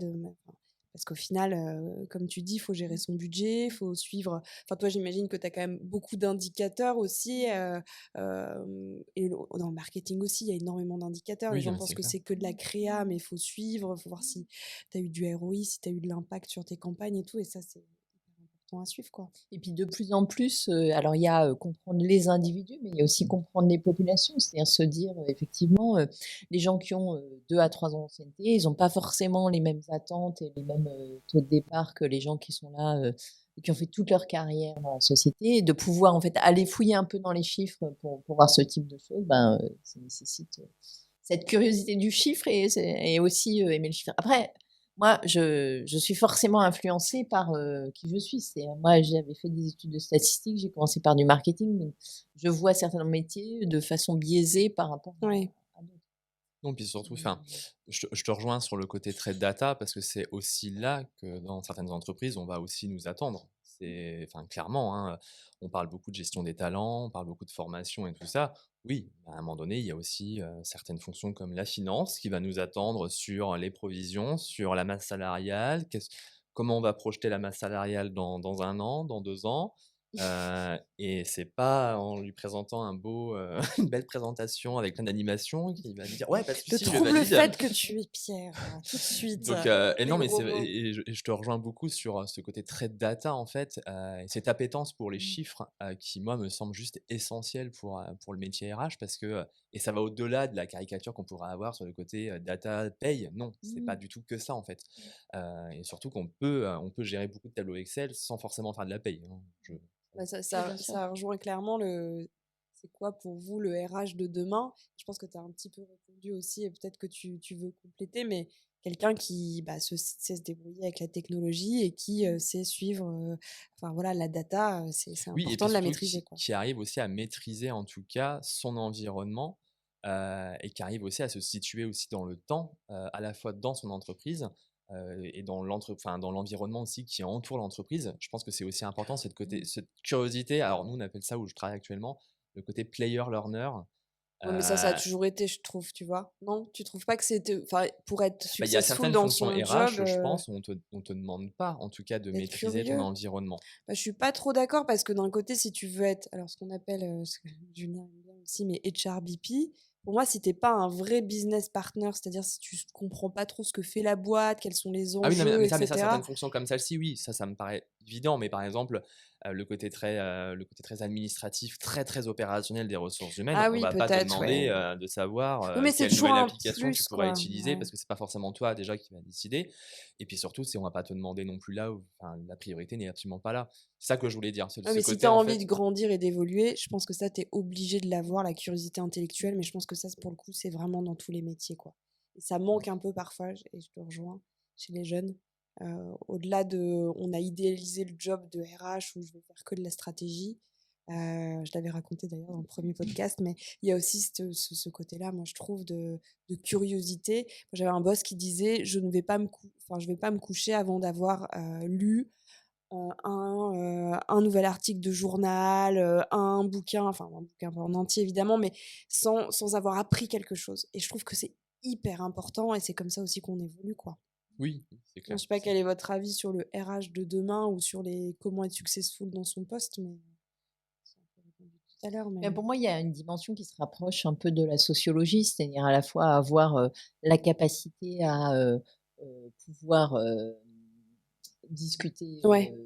S2: parce qu'au final, comme tu dis, il faut gérer son budget, il faut suivre enfin, toi, j'imagine que tu as quand même beaucoup d'indicateurs aussi, et dans le marketing aussi, il y a énormément d'indicateurs. Les
S4: Oui, non,
S2: gens
S4: mais
S2: pensent
S4: c'est
S2: que
S4: clair.
S2: c'est que de la créa, mais il faut suivre, il faut voir si tu as eu du ROI, si tu as eu de l'impact sur tes campagnes et tout et ça, c'est hyper important à suivre, quoi.
S3: Et puis de plus en plus, alors il y a, comprendre les individus, mais il y a aussi comprendre les populations. C'est-à-dire se dire, effectivement, les gens qui ont, 2 à 3 ans d'ancienneté, ils ont pas forcément les mêmes attentes et les mêmes, taux de départ que les gens qui sont là, qui ont fait toute leur carrière dans la société et de pouvoir en fait aller fouiller un peu dans les chiffres pour voir ce type de choses, ben, ça nécessite, cette curiosité du chiffre et aussi, aimer le chiffre. Après, moi, je suis forcément influencée par, qui je suis. Moi, j'avais fait des études de statistique, j'ai commencé par du marketing, donc je vois certains métiers de façon biaisée par rapport
S2: Ouais.
S3: à d'autres.
S4: Non, puis surtout,
S3: Mais
S4: enfin, je te rejoins sur le côté très data parce que c'est aussi là que dans certaines entreprises, on va aussi nous attendre. C'est, enfin, clairement, hein, on parle beaucoup de gestion des talents, on parle beaucoup de formation et tout ça. Oui, à un moment donné, il y a aussi certaines fonctions comme la finance qui va nous attendre sur les provisions, sur la masse salariale, comment on va projeter la masse salariale dans 1 an, dans 2 ans. Et c'est pas en lui présentant une belle présentation avec plein d'animations qu'il va me dire: «Ouais, pas de
S2: Je
S4: souci, je
S2: trouve le
S4: valide».
S2: fait que tu es Pierre, là, tout de suite,
S4: Donc et
S2: les
S4: non, mais
S2: gros
S4: c'est
S2: mots.
S4: et je te rejoins beaucoup sur, ce côté très data, en fait, et cette appétence pour les
S2: Mmh.
S4: chiffres, qui, moi, me semble juste essentielle pour le métier RH parce que, et ça va au-delà de la caricature qu'on pourrait avoir sur le côté, data paye. Non, c'est pas
S3: mmh.
S4: du tout que ça, en fait, et surtout qu'on peut gérer beaucoup de tableaux Excel sans forcément faire de la paye, hein.
S2: Bah,
S3: Oui, bien sûr.
S2: ça rejoint clairement c'est quoi pour vous le RH de demain? Je pense que tu as un petit peu répondu aussi et peut-être que tu veux compléter, mais quelqu'un qui sait se débrouiller avec la technologie et qui sait suivre enfin voilà, la data, c'est
S4: Oui, et
S2: important
S4: puis
S2: de la
S4: surtout
S2: maîtriser, quoi.
S4: qui arrive aussi à maîtriser en tout cas son environnement, et qui arrive aussi à se situer aussi dans le temps, à la fois dans son entreprise, et dans l'environnement aussi qui entoure l'entreprise. Je pense que c'est aussi important
S2: Mmh.
S4: cette curiosité. Alors nous, on appelle ça où je travaille actuellement, le côté player learner.
S2: Ouais, mais ça a
S4: Heu,
S2: toujours été, je trouve, tu vois? Non? Tu trouves pas que c'était enfin, pour être
S4: il y a
S2: successful
S4: certaines
S2: dans
S4: fonctions
S2: son job,
S4: RH, je pense, où on te demande pas, en tout cas, de
S2: d'être
S4: maîtriser ton
S2: curieux?
S4: environnement.
S2: Bah, je suis pas trop d'accord parce que d'un côté, si tu veux être alors ce qu'on appelle, ce que Julien aime bien aussi, mais HRBP, pour moi, si tu es pas un vrai business partner, c'est-à-dire si tu comprends pas trop ce que fait la boîte, quels sont les
S4: Ah oui, non, mais
S2: enjeux
S4: mais
S2: et
S4: ça,
S2: cetera.
S4: certaines fonctions comme celle-ci, oui, ça me paraît évident. Mais par exemple, le côté très administratif, très, très opérationnel des ressources humaines,
S2: Ah
S4: on
S2: oui,
S4: va pas te
S2: peut-être,
S4: demander,
S2: ouais.
S4: de savoir,
S2: Oui, mais c'est
S4: quelle
S2: toujours
S4: nouvelle
S2: un
S4: application tu
S2: plus,
S4: pourrais
S2: quoi.
S4: utiliser
S2: Ouais.
S4: parce que c'est pas forcément toi déjà qui vas décider. Et puis surtout, on va pas te demander non plus là où enfin, la priorité n'est absolument pas là. C'est ça que je voulais dire,
S2: Ouais,
S4: ce
S2: mais si tu
S4: côté
S2: as
S4: en
S2: envie
S4: fait.
S2: de grandir et d'évoluer, je pense que ça, tu es obligé de l'avoir, la curiosité intellectuelle, mais je pense que ça, pour le coup, c'est vraiment dans tous les métiers, quoi. Et ça manque un peu parfois, et je te rejoins, chez les jeunes. Au-delà de, on a idéalisé le job de RH où je vais faire que de la stratégie. Je l'avais raconté d'ailleurs dans le premier podcast, mais il y a aussi ce côté-là, moi, je trouve, de curiosité. Moi, j'avais un boss qui disait, je ne vais pas enfin, je vais pas me coucher avant d'avoir lu un nouvel article de journal, un bouquin, enfin un bouquin pas en entier évidemment, mais sans avoir appris quelque chose et je trouve que c'est hyper important et c'est comme ça aussi qu'on évolue, quoi.
S4: Oui, c'est
S2: Je
S4: clair.
S2: sais pas quel est votre avis sur le RH de demain ou sur les comment être successful dans son poste, mais c'est un peu répondu tout à l'heure, mais
S3: Mais pour moi, il y a une dimension qui se rapproche un peu de la sociologie, c'est-à-dire à la fois avoir la capacité à pouvoir discuter
S2: ouais.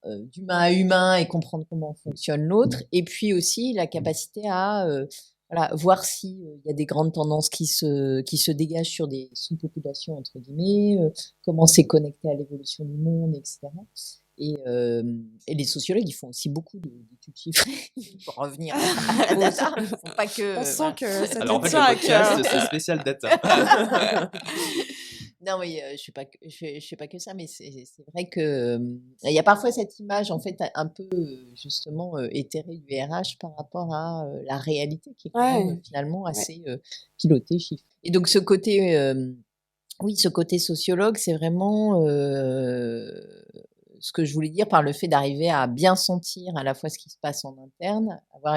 S3: d'humain à humain et comprendre comment fonctionne l'autre, et puis aussi la capacité à voilà, voir s'il y a des grandes tendances qui se dégagent sur des sous-populations, entre guillemets, comment c'est connecté à l'évolution du monde, etc. Et les sociologues, ils font aussi beaucoup d'études chiffrées pour revenir à la
S2: On sent
S3: data. Ils font pas
S2: on
S3: que,
S2: sent
S3: voilà.
S2: que ça
S4: Alors en
S2: te
S4: fait, le
S2: tient à cœur.
S4: podcast, c'est spécial data.
S3: Non, mais je fais pas que ça, mais c'est vrai que il y a parfois cette image en fait un peu justement éthérée du RH par rapport à la réalité qui est quand même
S2: Ouais,
S3: finalement
S2: ouais.
S3: assez pilotée, chiffrée. Et donc ce côté oui, ce côté sociologue, c'est vraiment ce que je voulais dire par le fait d'arriver à bien sentir à la fois ce qui se passe en interne, avoir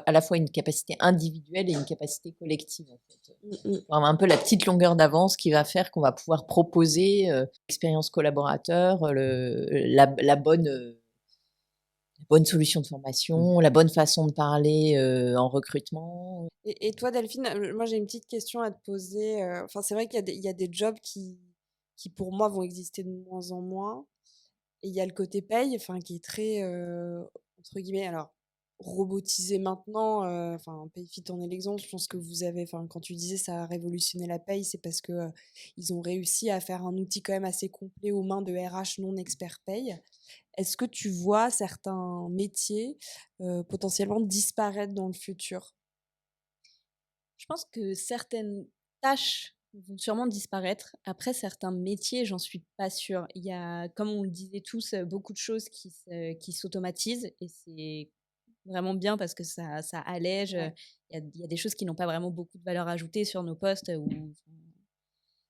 S3: à la fois une capacité individuelle et une capacité collective, en fait.
S2: Mmh mh.
S3: Avoir un peu la petite longueur d'avance qui va faire qu'on va pouvoir proposer l'expérience collaborateur, la bonne solution de
S4: Mmh.
S3: formation, la bonne façon de parler en recrutement.
S2: Et toi Delphine, moi j'ai une petite question à te poser, enfin c'est vrai qu'il y a des jobs qui pour moi vont exister de moins en moins. Et il y a le côté paye, enfin, qui est très, entre guillemets, alors robotisé maintenant, enfin, Payfit en est l'exemple. Je pense que vous avez, enfin, quand tu disais ça a révolutionné la paye, c'est parce que ils ont réussi à faire un outil quand même assez complet aux mains de RH non experts paye. Est-ce que tu vois certains métiers potentiellement disparaître dans le futur?
S1: Je pense que certaines tâches vont sûrement disparaître. Après, certains métiers, j'en suis pas sûre. Il y a, comme on le disait tous, beaucoup de choses qui s'automatisent et c'est vraiment bien parce que ça allège.
S2: Ouais.
S1: Il y a des choses qui n'ont pas vraiment beaucoup de valeur ajoutée sur nos postes où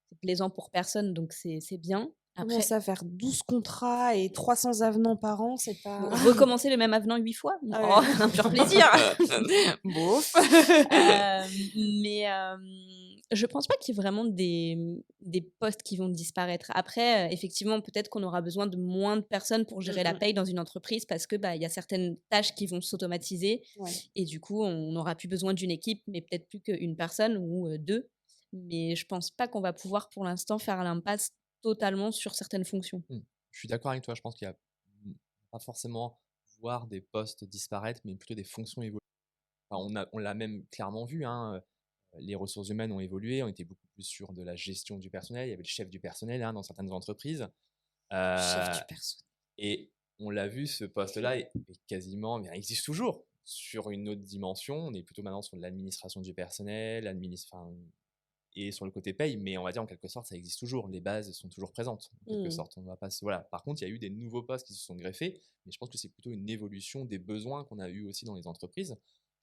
S1: c'est plaisant pour personne, donc c'est bien.
S2: Comment
S1: Après,
S2: ça, faire 12 contrats et 300 avenants par an, c'est pas
S1: recommencer le même avenant 8 fois?
S2: ah
S1: Oh,
S2: ouais.
S1: un pur plaisir!
S2: Bof.
S1: Mais je pense pas qu'il y ait vraiment des postes qui vont disparaître. Après, effectivement, peut-être qu'on aura besoin de moins de personnes pour
S2: Mmh
S1: gérer la
S2: mh.
S1: paye dans une entreprise parce que, bah, il y a certaines tâches qui vont s'automatiser
S2: Ouais.
S1: et du coup, on n'aura plus besoin d'une équipe, mais peut-être plus qu'une personne ou 2. Mais je pense pas qu'on va pouvoir pour l'instant faire l'impasse totalement sur certaines fonctions.
S4: Mmh. Je suis d'accord avec toi, je pense qu'il y a mmh, pas forcément voir des postes disparaître, mais plutôt des fonctions évoluer. Enfin, on l'a même clairement vu, hein, les ressources humaines ont évolué, on était beaucoup plus sur de la gestion du personnel, il y avait le chef du personnel, hein, dans certaines entreprises,
S2: Chef
S4: heu
S2: du perso.
S4: et on l'a vu, ce poste-là est quasiment, il existe toujours, sur une autre dimension. On est plutôt maintenant sur de l'administration du personnel, et sur le côté paye, mais on va dire en quelque sorte, ça existe toujours. Les bases sont toujours présentes, en quelque
S2: Mmh.
S4: sorte. On va pas voilà. Par contre, il y a eu des nouveaux postes qui se sont greffés, mais je pense que c'est plutôt une évolution des besoins qu'on a eu aussi dans les entreprises.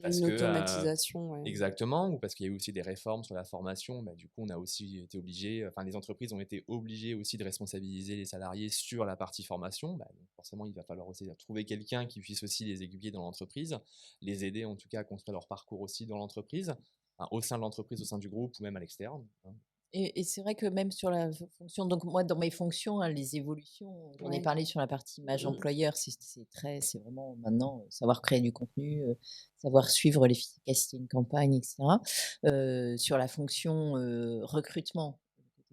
S4: Parce
S2: Une
S4: que,
S2: automatisation, ouais.
S4: exactement, ou parce qu'il y a eu aussi des réformes sur la formation. Bah, du coup, on a aussi été obligés, enfin, les entreprises ont été obligées aussi de responsabiliser les salariés sur la partie formation. Bah, donc forcément, il va falloir aussi trouver quelqu'un qui puisse aussi les aiguiller dans l'entreprise, les aider en tout cas à construire leur parcours aussi dans l'entreprise, enfin, au sein de l'entreprise, au sein du groupe ou même à l'externe, hein.
S3: Et c'est vrai que même sur la fonction, donc moi dans mes fonctions, hein, les évolutions, j'en ai
S2: Ouais.
S3: parlé sur la partie image
S2: Mmh.
S3: employeur, c'est vraiment maintenant savoir créer du contenu, savoir suivre l'efficacité d'une campagne, etc. Sur la fonction recrutement,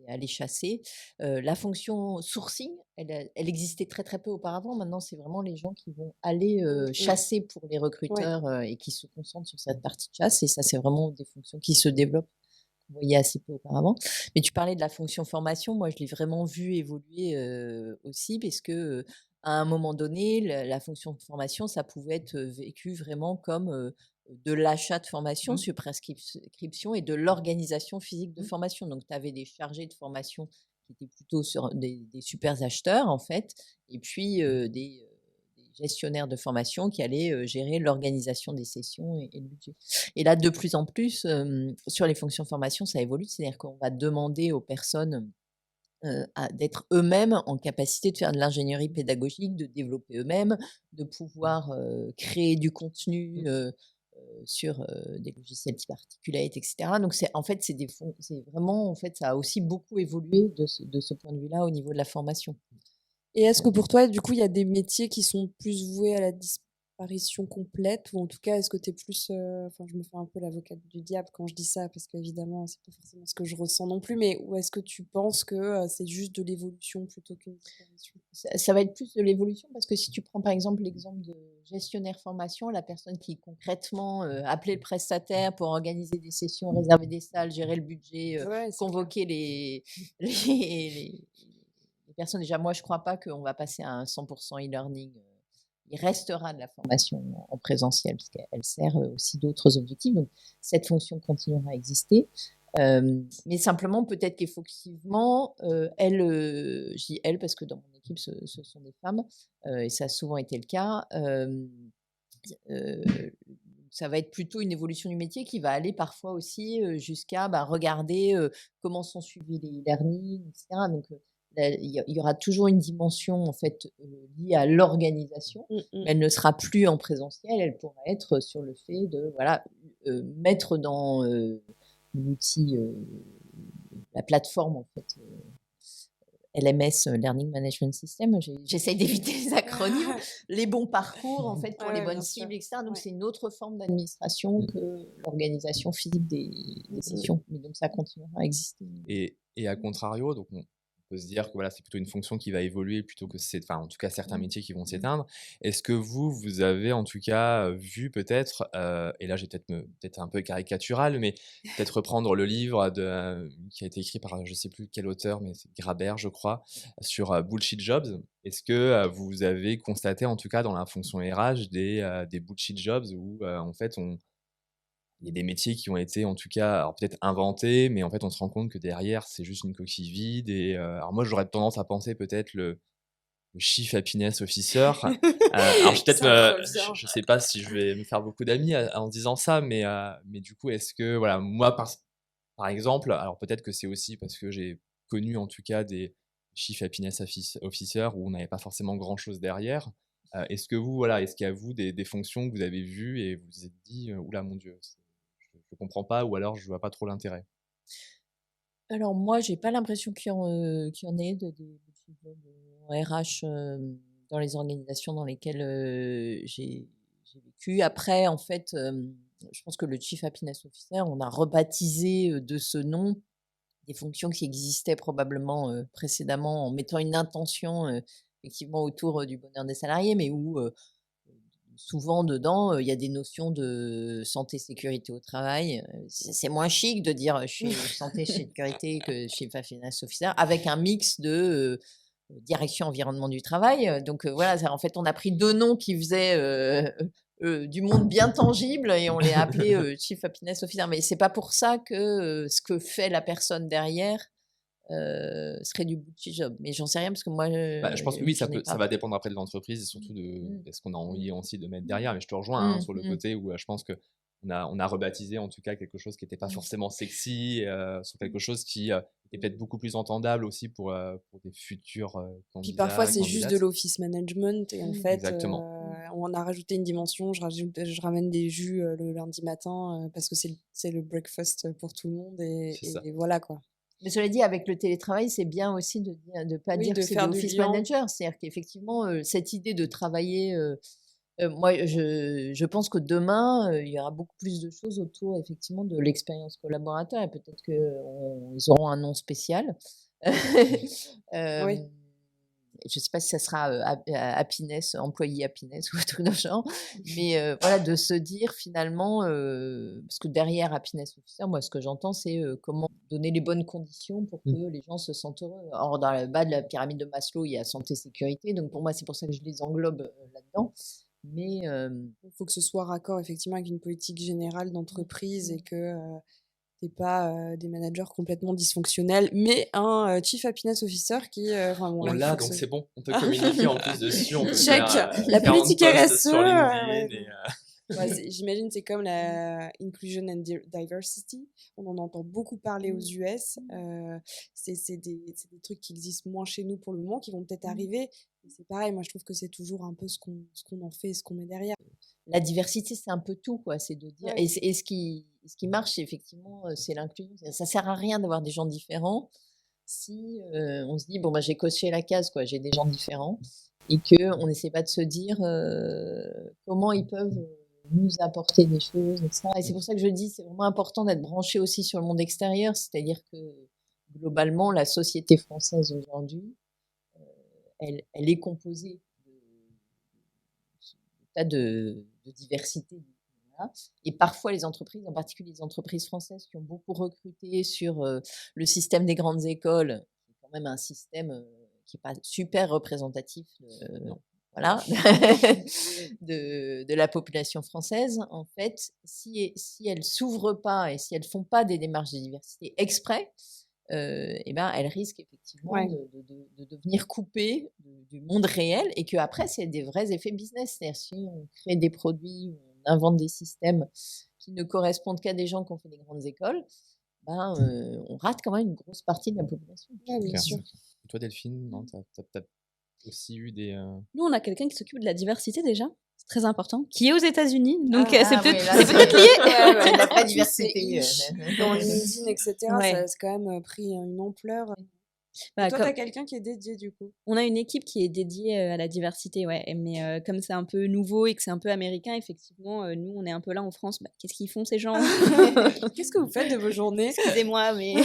S3: aller chasser, la fonction sourcing, elle existait très très peu auparavant. Maintenant, c'est vraiment les gens qui vont aller
S2: Mmh.
S3: chasser pour les
S2: Ouais.
S3: recruteurs et qui se concentrent sur cette partie de chasse. Et ça, c'est vraiment des fonctions qui se développent qu'on voyait assez peu auparavant. Mais tu parlais de la fonction formation, moi je l'ai vraiment vu évoluer aussi, parce que à un moment donné, la fonction de formation, ça pouvait être vécu vraiment comme de l'achat de formation,
S2: Mmh.
S3: sur prescription et de l'organisation physique de
S2: Mmh.
S3: formation. Donc tu avais des chargés de formation qui étaient plutôt sur des super acheteurs en fait, et puis des gestionnaires de formation qui allaient gérer l'organisation des sessions et le budget. Et là, de plus en plus, sur les fonctions formation, ça évolue. C'est-à-dire qu'on va demander aux personnes d'être eux-mêmes en capacité de faire de l'ingénierie pédagogique, de développer eux-mêmes, de pouvoir créer du contenu sur des logiciels type Articulate, etc. Donc, en fait, c'est vraiment, en fait, ça a aussi beaucoup évolué de ce point de vue-là au niveau de la formation.
S2: Et est-ce que pour toi, du coup, il y a des métiers qui sont plus voués à la disparition complète? Ou en tout cas, est-ce que tu es plus, enfin, je me fais un peu l'avocate du diable quand je dis ça, parce qu'évidemment, c'est pas forcément ce que je ressens non plus, mais ou est-ce que tu penses que, c'est juste de l'évolution plutôt qu'une disparition?
S3: Ça va être plus de l'évolution, parce que si tu prends par exemple l'exemple de gestionnaire formation, la personne qui concrètement appelait le prestataire pour organiser des sessions, réserver des salles, gérer le budget,
S2: Ouais, c'est clair.
S3: convoquer les personnes. Déjà, moi, je ne crois pas qu'on va passer à un 100% e-learning. Il restera de la formation en présentiel, parce qu'elle sert aussi d'autres objectifs. Donc, cette fonction continuera à exister. Mais simplement, peut-être qu'effectivement, je dis elle parce que dans mon équipe, ce sont des femmes, et ça a souvent été le cas. Ça va être plutôt une évolution du métier qui va aller parfois aussi jusqu'à regarder comment sont suivis les learnings, etc. Donc, il y aura toujours une dimension en fait liée à l'organisation,
S2: Mmh mh.
S3: mais elle ne sera plus en présentiel. Elle pourra être sur le fait de mettre dans l'outil, la plateforme en fait, LMS, Learning Management System. J'essaye d'éviter les acronymes, les bons parcours en fait pour
S2: Ouais,
S3: les
S2: ouais, bien
S3: bonnes
S2: sûr.
S3: cibles, etc. Donc
S2: Ouais.
S3: c'est une autre forme d'administration que l'organisation physique des
S2: Mmh mh.
S3: sessions. Mais donc ça continuera à exister.
S4: Et à contrario, donc on peut se dire que voilà, c'est plutôt une fonction qui va évoluer plutôt que enfin, en tout cas certains métiers qui vont s'éteindre. Est-ce que vous avez en tout cas vu peut-être, et là j'ai peut-être un peu caricatural, mais peut-être reprendre le livre qui a été écrit par je sais plus quel auteur, mais c'est Grabert, je crois, sur Bullshit Jobs. Est-ce que vous avez constaté en tout cas dans la fonction RH des bullshit jobs où en fait il y a des métiers qui ont été en tout cas, alors peut-être inventés, mais en fait on se rend compte que derrière c'est juste une coquille vide alors moi j'aurais tendance à penser peut-être le Chief Happiness Officer. Alors je peut-être
S2: Ça revient.
S4: je sais pas si je vais me faire beaucoup d'amis en disant ça, mais du coup est-ce que voilà, moi par exemple, alors peut-être que c'est aussi parce que j'ai connu en tout cas des Chief Happiness Officer où on n'avait pas forcément grand chose derrière. Est-ce que voilà, est-ce qu'il y a vous des fonctions que vous avez vues et vous vous êtes dit: «Ouh là, mon Dieu, je comprends pas» ou alors «Je vois pas trop l'intérêt»?
S3: Alors moi, j'ai pas l'impression qu'il y en ait des jobs en RH dans les organisations dans lesquelles j'ai vécu. Après, en fait, je pense que le Chief Happiness Officer, on a rebaptisé de ce nom des fonctions qui existaient probablement précédemment, en mettant une intention effectivement autour du bonheur des salariés, mais où souvent dedans, il y a des notions de santé, sécurité au travail. C'est moins chic de dire, je suis santé, sécurité que Chief Happiness Officer, avec un mix de direction environnement du travail. Donc voilà, en fait, on a pris 2 noms qui faisaient du monde bien tangible et on les a appelés Chief Happiness Officer. Mais c'est pas pour ça que ce que fait la personne derrière serait du bullshit job. Mais j'en sais rien parce que moi,
S4: Je pense que oui,
S3: j'en ai
S4: ça
S3: pas.
S4: va dépendre après de l'entreprise et surtout de ce qu'on a envie aussi de mettre derrière. Mais je te rejoins sur le côté où je pense on a rebaptisé en tout cas quelque chose qui n'était pas forcément sexy, sur quelque chose qui était peut-être beaucoup plus entendable aussi pour des futurs
S2: Puis
S4: candidats,
S2: parfois, c'est juste de
S4: candidates.
S2: l'office management et en fait,
S4: Exactement.
S2: on a rajouté une dimension. Je ramène des jus le lundi matin parce que c'est le breakfast pour tout le monde
S4: C'est ça.
S2: et voilà quoi.
S3: Mais cela dit, avec le télétravail, c'est bien aussi de ne pas
S2: Oui,
S3: dire
S2: de
S3: que c'est
S2: faire
S3: de
S2: du
S3: office
S2: lien.
S3: manager. C'est-à-dire qu'effectivement, cette idée de travailler, moi, je pense que demain, il y aura beaucoup plus de choses autour, effectivement, de l'expérience collaborateur et peut-être qu'ils auront un nom spécial.
S2: Oui.
S3: Je ne sais pas si ça sera happiness, employé happiness ou un truc de genre, mais voilà, de se dire finalement, parce que derrière happiness officer, moi, ce que j'entends, c'est comment donner les bonnes conditions pour que les gens se sentent heureux. Or, dans le bas de la pyramide de Maslow, il y a santé-sécurité, donc pour moi, c'est pour ça que je les englobe là-dedans. Mais
S2: Il faut que ce soit raccord effectivement avec une politique générale d'entreprise et que t'es pas des managers complètement dysfonctionnels, mais un Chief Happiness Officer qui... enfin, bon,
S4: On
S2: là, il
S4: l'a,
S2: faut que
S4: donc
S2: ce-
S4: c'est bon. On peut communiquer en plus dessus. On peut
S2: Check,
S4: faire
S2: la
S4: 40
S2: politique
S4: posts
S2: RSE.
S4: sur LinkedIn.
S2: Ouais, j'imagine c'est comme la inclusion and diversity. On en entend beaucoup parler aux US. C'est des trucs qui existent moins chez nous pour le moment, qui vont peut-être arriver. Mais c'est pareil, moi je trouve que c'est toujours un peu ce qu'on en fait et ce qu'on met derrière.
S3: la diversité, c'est un peu tout, quoi. C'est de dire.
S2: Ouais.
S3: Et ce qui marche, c'est effectivement, c'est l'inclusion. Ça sert à rien d'avoir des gens différents si on se dit, bon, bah, j'ai coché la case, quoi. J'ai des gens différents. Et qu'on n'essaie pas de se dire comment ils peuvent nous apporter des choses, etc. Et c'est pour ça que je dis, c'est vraiment important d'être branché aussi sur le monde extérieur. C'est-à-dire que globalement, la société française aujourd'hui, elle est composée de diversité. Voilà. Et parfois, les entreprises, en particulier les entreprises françaises qui ont beaucoup recruté sur le système des grandes écoles, qui est quand même un système qui n'est pas super représentatif voilà, de la population française, en fait, si elles ne s'ouvrent pas et si elles ne font pas des démarches de diversité exprès, eh ben, elles risquent effectivement
S2: Ouais.
S3: de devenir coupées du monde réel et qu'après, c'est des vrais effets business. C'est-à-dire si on crée des produits, on invente des systèmes qui ne correspondent qu'à des gens qui ont fait des grandes écoles, ben, on rate quand même une grosse partie de la population.
S2: Ouais, bien
S4: Clair.
S2: sûr.
S4: Et toi, Delphine, non, t'as aussi eu des.
S1: Nous, on a quelqu'un qui s'occupe de la diversité déjà, c'est très important, qui est aux États-Unis, donc c'est
S3: Ah,
S1: peut-être
S3: ouais, là,
S1: c'est peut-être lié.
S3: c'est de la vraie
S2: Tous ces
S3: diversité.
S2: ish dans LinkedIn, etc.
S1: Ouais.
S2: Ça a quand même pris une ampleur.
S1: Bah,
S2: Et toi,
S1: comme-
S2: t'as quelqu'un qui est dédié du coup.
S1: On a une équipe qui est dédiée à la diversité, ouais. Mais comme c'est un peu nouveau et que c'est un peu américain, effectivement, nous, on est un peu là en France. Bah, qu'est-ce qu'ils font ces gens?
S2: Qu'est-ce que vous faites de vos journées?
S1: Excusez-moi, mais...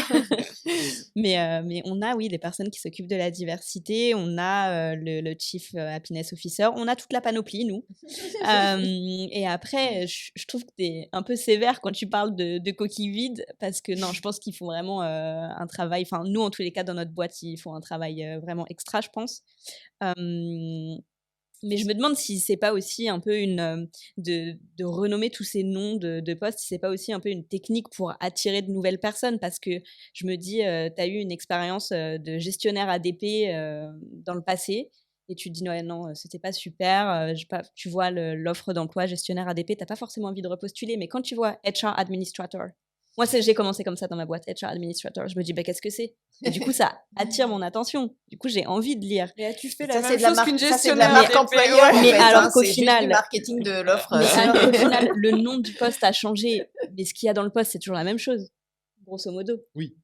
S1: mais on a, oui, des personnes qui s'occupent de la diversité. On a le Chief Happiness Officer. On a toute la panoplie, nous. Et après, je trouve que tu es un peu sévère quand tu parles de coquilles vides parce que non, je pense qu'il faut vraiment un travail. Enfin, nous, en tous les cas, dans notre boîte, il faut un travail vraiment extra, je pense. Mais je me demande si c'est pas aussi un peu de renommer tous ces noms de postes, si c'est pas aussi un peu une technique pour attirer de nouvelles personnes parce que je me dis, tu as eu une expérience de gestionnaire ADP dans le passé et tu te dis ouais, non, c'était pas super, tu vois l'offre d'emploi gestionnaire ADP, t'as pas forcément envie de repostuler, mais quand tu vois HR Administrator, moi j'ai commencé comme ça dans ma boîte, HR Administrator, je me dis bah, qu'est-ce que c'est? Et du coup, ça attire mon attention. Du coup, j'ai envie de lire.
S2: Et as-tu fait
S3: Ça,
S2: la
S3: c'est
S2: même
S3: de la
S2: chose
S3: marque,
S2: qu'une
S3: ça, c'est de la
S2: gestionnaire
S3: marque
S2: ADP?
S3: employeur.
S2: Ouais.
S1: Mais
S3: en fait,
S1: alors
S3: hein,
S1: qu'au
S3: c'est juste
S1: final-
S3: du marketing de l'offre.
S1: Mais alors qu'au final, le nom du poste a changé, mais ce qu'il y a dans le poste, c'est toujours la même chose, grosso modo.
S4: Oui.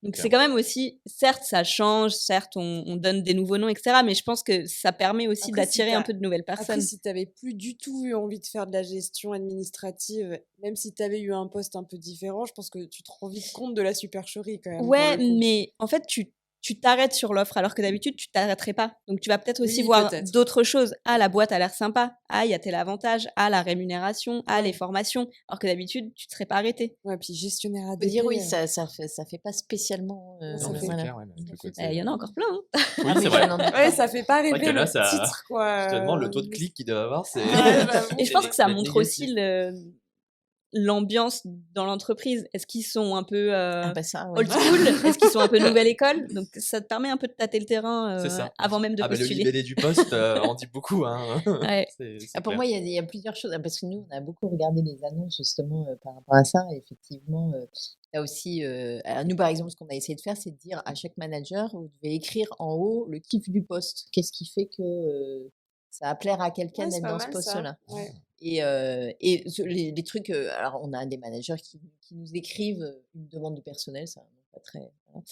S1: Donc
S4: Clairement.
S1: c'est quand même aussi, certes, ça change, certes, on donne des nouveaux noms, etc. Mais je pense que ça permet aussi
S2: Après,
S1: d'attirer
S2: si
S1: un
S2: t'as-
S1: peu de nouvelles
S2: Après,
S1: personnes.
S2: si t'avais plus du tout eu envie de faire de la gestion administrative, même si t'avais eu un poste un peu différent, je pense que tu te rends vite compte de la supercherie quand même. pour
S1: Ouais,
S2: le coup.
S1: mais en fait, tu tu t'arrêtes sur l'offre alors que d'habitude, tu t'arrêterais pas. Donc, tu vas peut-être aussi
S2: Oui,
S1: voir
S2: peut-être.
S1: d'autres choses. Ah, la boîte a l'air sympa. Ah, il y a tel avantage. Ah, la rémunération. Ah, les formations. Alors que d'habitude, tu ne serais pas arrêté.
S2: Ouais, puis gestionnaire
S3: Faut
S2: ADP,
S3: dire oui, ça fait pas spécialement,
S2: ça
S4: Non, mais
S2: fait
S4: c'est
S3: voilà.
S4: clair, ouais, même le côté,
S1: Il y en a encore plein. Hein.
S3: Ah
S4: Oui,
S3: mais
S4: c'est
S3: je
S4: vrai.
S3: n'en doute
S2: ouais,
S3: pas.
S2: ça fait pas
S4: C'est vrai
S2: rêver
S4: que là,
S2: le
S4: ça
S2: titre, quoi.
S4: je te demande le taux de clic qu'il doit avoir, c'est
S2: Ouais, j'avoue.
S1: Et je pense que ça
S4: net
S1: montre
S4: négatif.
S1: aussi l'ambiance dans l'entreprise. Est-ce qu'ils sont un peu
S3: Ah bah ça, ouais.
S1: old school? Est-ce qu'ils sont un peu nouvelle école? Donc ça te permet un peu de tâter le terrain
S4: C'est ça.
S1: avant même de
S4: Ah bah, le
S1: postuler.
S4: libellé du poste, en dit beaucoup, hein.
S1: Ouais.
S4: C'est
S3: Ah, pour
S4: clair.
S3: moi, il y a plusieurs choses, parce que nous, on a beaucoup regardé les annonces justement par rapport à ça. Et effectivement, là aussi, alors nous, par exemple, ce qu'on a essayé de faire, c'est de dire à chaque manager, vous devez écrire en haut le kiff du poste. Qu'est-ce qui fait que ça va plaire à quelqu'un
S2: Ouais, c'est
S3: d'être
S2: pas
S3: dans ce
S2: mal ça.
S3: poste-là?
S2: Ouais.
S3: Et les trucs, alors on a des managers qui nous écrivent une demande du personnel, ça pas très, voilà,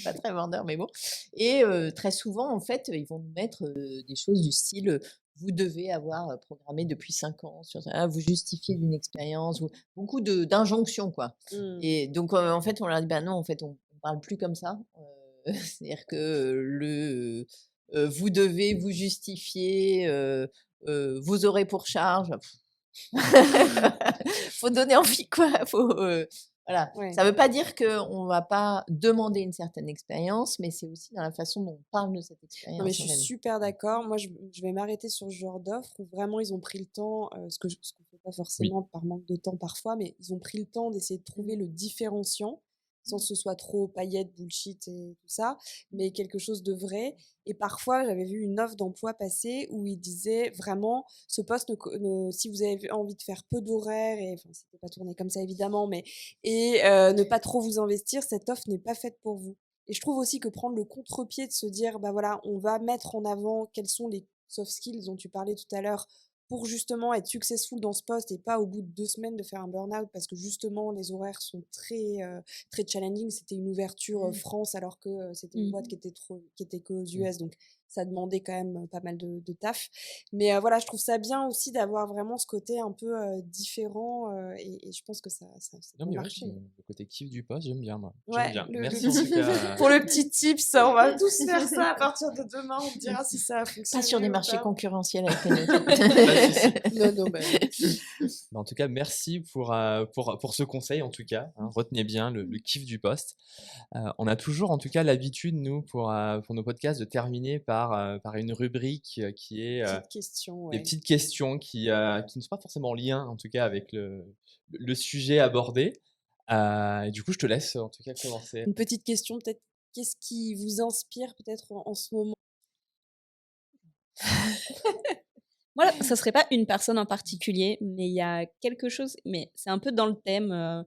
S3: pas très vendeur, mais bon. Et très souvent, en fait, ils vont nous mettre des choses du style vous devez avoir programmé depuis 5 ans, vous justifiez d'une expérience, ou beaucoup d'injonctions, quoi.
S2: Mmh.
S3: Et donc, en fait, on leur dit ben non, en fait, on parle plus comme ça. C'est-à-dire que vous devez vous justifier. Vous aurez pour charge. Faut donner envie, quoi. Voilà.
S2: Ouais.
S3: Ça veut pas dire qu'on va pas demander une certaine expérience, mais c'est aussi dans la façon dont on parle de cette
S2: Non, mais
S3: expérience,
S2: je
S3: en
S2: suis
S3: fait.
S2: super d'accord. Moi, je vais m'arrêter sur ce genre d'offre où vraiment ils ont pris le temps, ce qu'on fait pas
S4: Oui.
S2: forcément par manque de temps parfois, mais ils ont pris le temps d'essayer de trouver le différenciant, sans que ce soit trop paillettes, bullshit et tout ça, mais quelque chose de vrai. Et parfois, j'avais vu une offre d'emploi passer où ils disaient vraiment, ce poste, si vous avez envie de faire peu d'horaires, et enfin, c'était pas tourné comme ça évidemment, mais ne pas trop vous investir, cette offre n'est pas faite pour vous. Et je trouve aussi que prendre le contre-pied de se dire, bah voilà, on va mettre en avant quels sont les soft skills dont tu parlais tout à l'heure pour justement être successful dans ce poste et pas au bout de 2 semaines de faire un burn-out parce que justement les horaires sont très challenging. C'était une ouverture France alors que c'était une boîte qui était qu'aux US, donc ça demandait quand même pas mal de taf. Mais voilà, je trouve ça bien aussi d'avoir vraiment ce côté un peu différent et je pense que ça
S4: Non,
S2: peut
S4: mais ouais,
S2: marcher.
S4: le côté kiff du poste, j'aime bien, moi. J'aime
S2: Ouais,
S4: bien.
S2: le
S4: Merci en tout
S2: petit
S4: cas.
S2: pour le petit tips, on va tous faire ça à partir de demain, on te dira si ça a fonctionné
S3: Pas sur des
S2: ou
S3: marchés
S2: pas.
S3: concurrentiels avec les nôtres.
S4: Pas de souci.
S2: Non, bah,
S4: En tout cas, merci pour ce conseil, en tout cas, hein. Retenez bien le kiff du poste. On a toujours, en tout cas, l'habitude, nous, pour nos podcasts, de terminer par une rubrique qui est
S2: petite question,
S4: des
S2: ouais.
S4: petites questions qui ne sont pas forcément en lien, en tout cas, avec le sujet abordé. Et du coup, je te laisse, en tout cas, commencer.
S2: Une petite question peut-être, qu'est-ce qui vous inspire peut-être en ce moment?
S1: Moi, ça serait pas une personne en particulier, mais il y a quelque chose, mais c'est un peu dans le thème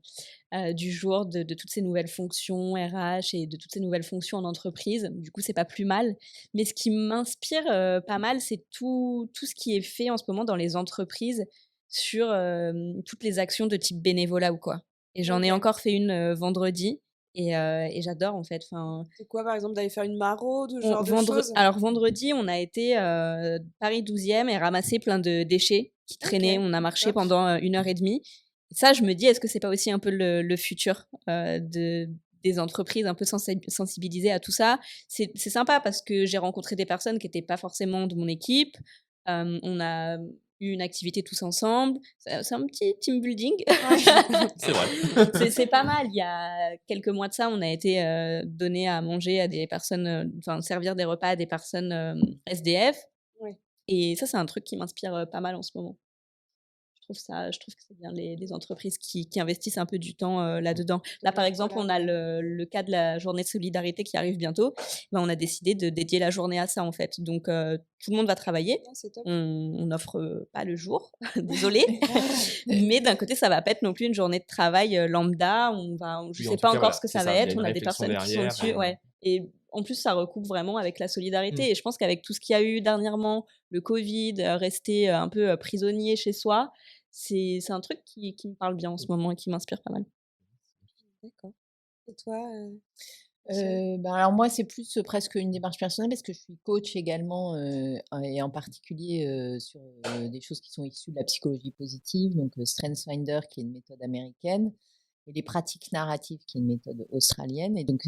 S1: du jour de toutes ces nouvelles fonctions RH et de toutes ces nouvelles fonctions en entreprise. Du coup, c'est pas plus mal. Mais ce qui m'inspire pas mal, c'est tout ce qui est fait en ce moment dans les entreprises sur toutes les actions de type bénévolat ou quoi. Et j'en ai
S2: OK.
S1: encore fait une vendredi et j'adore en fait. Enfin,
S2: C'est quoi par exemple, d'aller faire une maraude ou ce genre de choses?
S1: alors vendredi, on a été Paris 12e et ramassé plein de déchets qui traînaient.
S2: OK,
S1: On a marché
S2: top.
S1: pendant 1 heure et demie. Et ça, je me dis, est-ce que c'est pas aussi un peu le futur des entreprises un peu sensibilisées à tout ça? C'est sympa parce que j'ai rencontré des personnes qui n'étaient pas forcément de mon équipe. On a eu une activité tous ensemble. C'est un petit team building.
S4: C'est vrai.
S1: C'est pas mal. Il y a quelques mois de ça, on a été donner à manger à des personnes, enfin servir des repas à des personnes SDF.
S2: Ouais.
S1: Et ça, c'est un truc qui m'inspire pas mal en ce moment. Je trouve que c'est bien les entreprises qui investissent un peu du temps là-dedans. Là, par exemple, on a le cas de la journée de solidarité qui arrive bientôt. Ben, on a décidé de dédier la journée à ça, en fait. Donc, tout le monde va travailler.
S2: Ah, c'est top.
S1: On n'offre pas le jour, désolé. Mais d'un côté, ça va pas être non plus une journée de travail lambda. Je
S4: Oui, en
S1: sais
S4: tout
S1: pas
S4: cas,
S1: encore
S4: voilà,
S1: ce que
S4: c'est
S1: ça va
S4: ça. Il y a
S1: être.
S4: une
S1: On a des
S4: réflexion
S1: personnes qui sont
S4: derrière.
S1: dessus. Ouais. Et en plus, ça recoupe vraiment avec la solidarité. Et je pense qu'avec tout ce qu'il y a eu dernièrement, le Covid, rester un peu prisonnier chez soi, c'est un truc qui me parle bien en ce moment et qui m'inspire pas mal.
S2: D'accord. Et toi, Michel?
S3: Alors moi, c'est plus presque une démarche personnelle parce que je suis coach également, et en particulier sur des choses qui sont issues de la psychologie positive, donc StrengthsFinder qui est une méthode américaine et les pratiques narratives qui est une méthode australienne. Et donc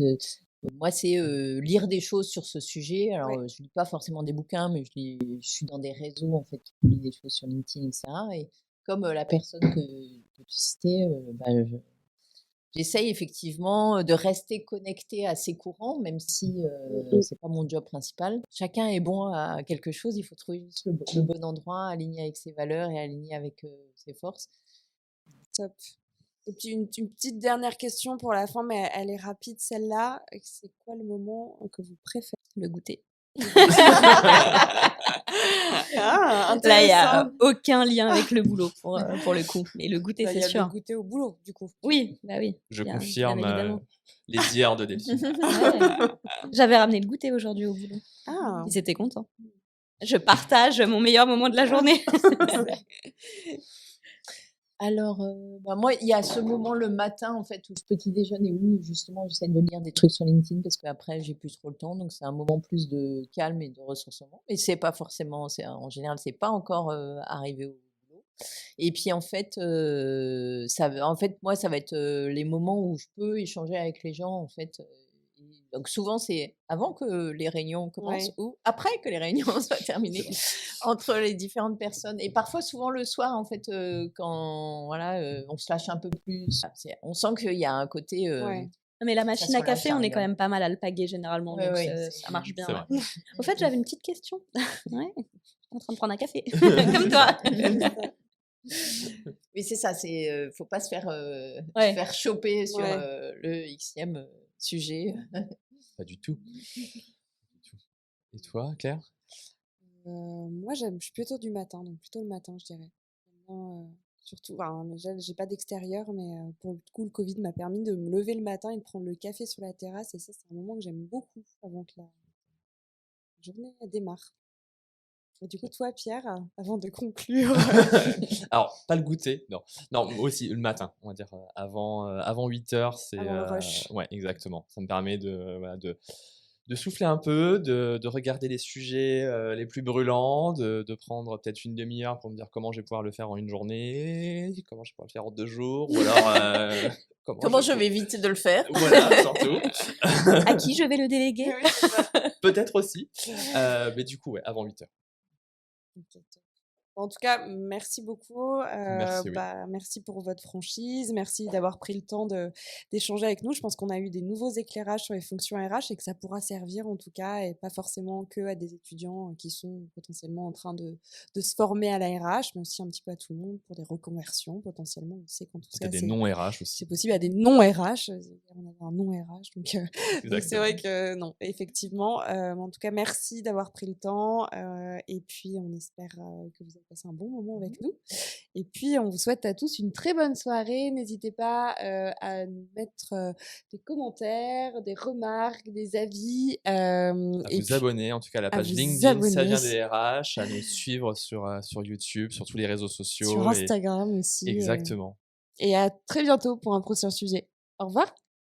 S3: Moi, c'est lire des choses sur ce sujet. Alors,
S2: Ouais.
S3: je lis pas forcément des bouquins, mais je suis dans des réseaux en fait qui publient des choses sur LinkedIn, etc. Et comme la personne que tu citais, j'essaye effectivement de rester connectée à ces courants, même si c'est pas mon job principal. Chacun est bon à quelque chose. Il faut trouver juste le bon endroit, aligné avec ses valeurs et aligné avec ses forces.
S2: Top. Et puis une petite dernière question pour la fin, mais elle est rapide celle-là. C'est quoi le moment que vous préférez?
S1: Le goûter.
S2: Ah,
S1: Là, il y a
S2: intéressant.
S1: aucun lien avec le boulot pour le coup. Mais le goûter,
S2: Bah, il y
S1: c'est
S2: a le
S1: sûr.
S2: goûter au boulot, du coup.
S1: Oui, bah oui.
S4: Je
S1: bien
S4: confirme
S1: évidemment.
S4: les dires de Delphine.
S1: Ouais. J'avais ramené le goûter aujourd'hui au boulot.
S2: Ah,
S1: Ils étaient contents. Je partage mon meilleur moment de la journée.
S3: Alors, moi, il y a ce moment le matin, en fait, où je petit déjeune et où justement j'essaie de lire des trucs sur LinkedIn parce qu'après, j'ai plus trop le temps. Donc, c'est un moment plus de calme et de ressourcement. Et c'est pas forcément, en général, c'est pas encore arrivé au boulot. Et puis, en fait, moi, ça va être les moments où je peux échanger avec les gens, en fait. Et donc, souvent, c'est avant que les réunions commencent
S2: ouais.
S3: ou après que les réunions soient terminées entre les différentes personnes et parfois souvent le soir en fait quand voilà on se lâche un peu plus. On sent qu'il y a un côté
S2: Ouais.
S1: Mais la
S3: ça
S1: machine
S3: se
S1: à
S3: relâche
S1: café, on est quand
S3: rien.
S1: même pas mal à le paguer généralement,
S3: Ouais,
S1: donc
S3: ouais,
S1: ça marche bien.
S4: C'est vrai.
S1: Ouais. Au fait, j'avais une petite question. Ouais, je suis en train de prendre un café, comme toi.
S3: Oui, c'est ça, c'est faut pas se
S1: Ouais.
S3: faire choper sur
S2: Ouais.
S3: le xème sujet.
S4: Pas du tout. Et toi, Claire?
S2: Moi, je suis plutôt du matin, donc plutôt le matin, je dirais. J'aime bien, surtout, enfin, j'ai pas d'extérieur, mais pour le coup, le Covid m'a permis de me lever le matin et de prendre le café sur la terrasse. Et ça, c'est un moment que j'aime beaucoup avant que la journée démarre. Et du coup, toi, Pierre, avant de conclure,
S4: Alors, pas le goûter, non. Non, moi aussi, le matin, on va dire avant 8 heures, c'est
S2: avant le rush.
S4: ouais, exactement. Ça me permet voilà, de souffler un peu, de regarder les sujets les plus brûlants, de prendre peut-être une demi-heure pour me dire comment je vais pouvoir le faire en une journée, comment je vais pouvoir le faire en 2 jours, ou alors
S3: Comment je vais éviter de le faire?
S4: Voilà, surtout.
S1: À qui je vais le déléguer?
S2: Oui, c'est ça.
S4: Peut-être aussi. Mais du coup, ouais, avant 8 heures.
S2: Ok, top. En tout cas, merci beaucoup.
S4: Merci, oui.
S2: Merci pour votre franchise. Merci d'avoir pris le temps d'échanger avec nous. Je pense qu'on a eu des nouveaux éclairages sur les fonctions RH et que ça pourra servir en tout cas, et pas forcément que à des étudiants qui sont potentiellement en train de se former à la RH, mais aussi un petit peu à tout le monde pour des reconversions potentiellement. On sait qu'en tout cas,
S4: Peut-être des non-RH aussi.
S2: c'est possible à des non-RH. On avait un non-RH, donc c'est
S4: Exactement.
S2: vrai que non, effectivement. En tout cas, merci d'avoir pris le temps. Et puis, on espère que vous avez passé un bon moment avec nous. Et puis, on vous souhaite à tous une très bonne soirée. N'hésitez pas à nous mettre des commentaires, des remarques, des avis.
S4: À
S2: Et
S4: vous
S2: puis,
S4: abonner, en tout cas, à la
S2: à
S4: page
S2: vous
S4: LinkedIn, ça
S2: abonner
S4: vient des RH, à nous suivre sur YouTube, sur tous les réseaux
S2: sur
S4: sociaux.
S2: Instagram aussi.
S4: Exactement.
S2: Et à très bientôt pour un prochain sujet. Au revoir.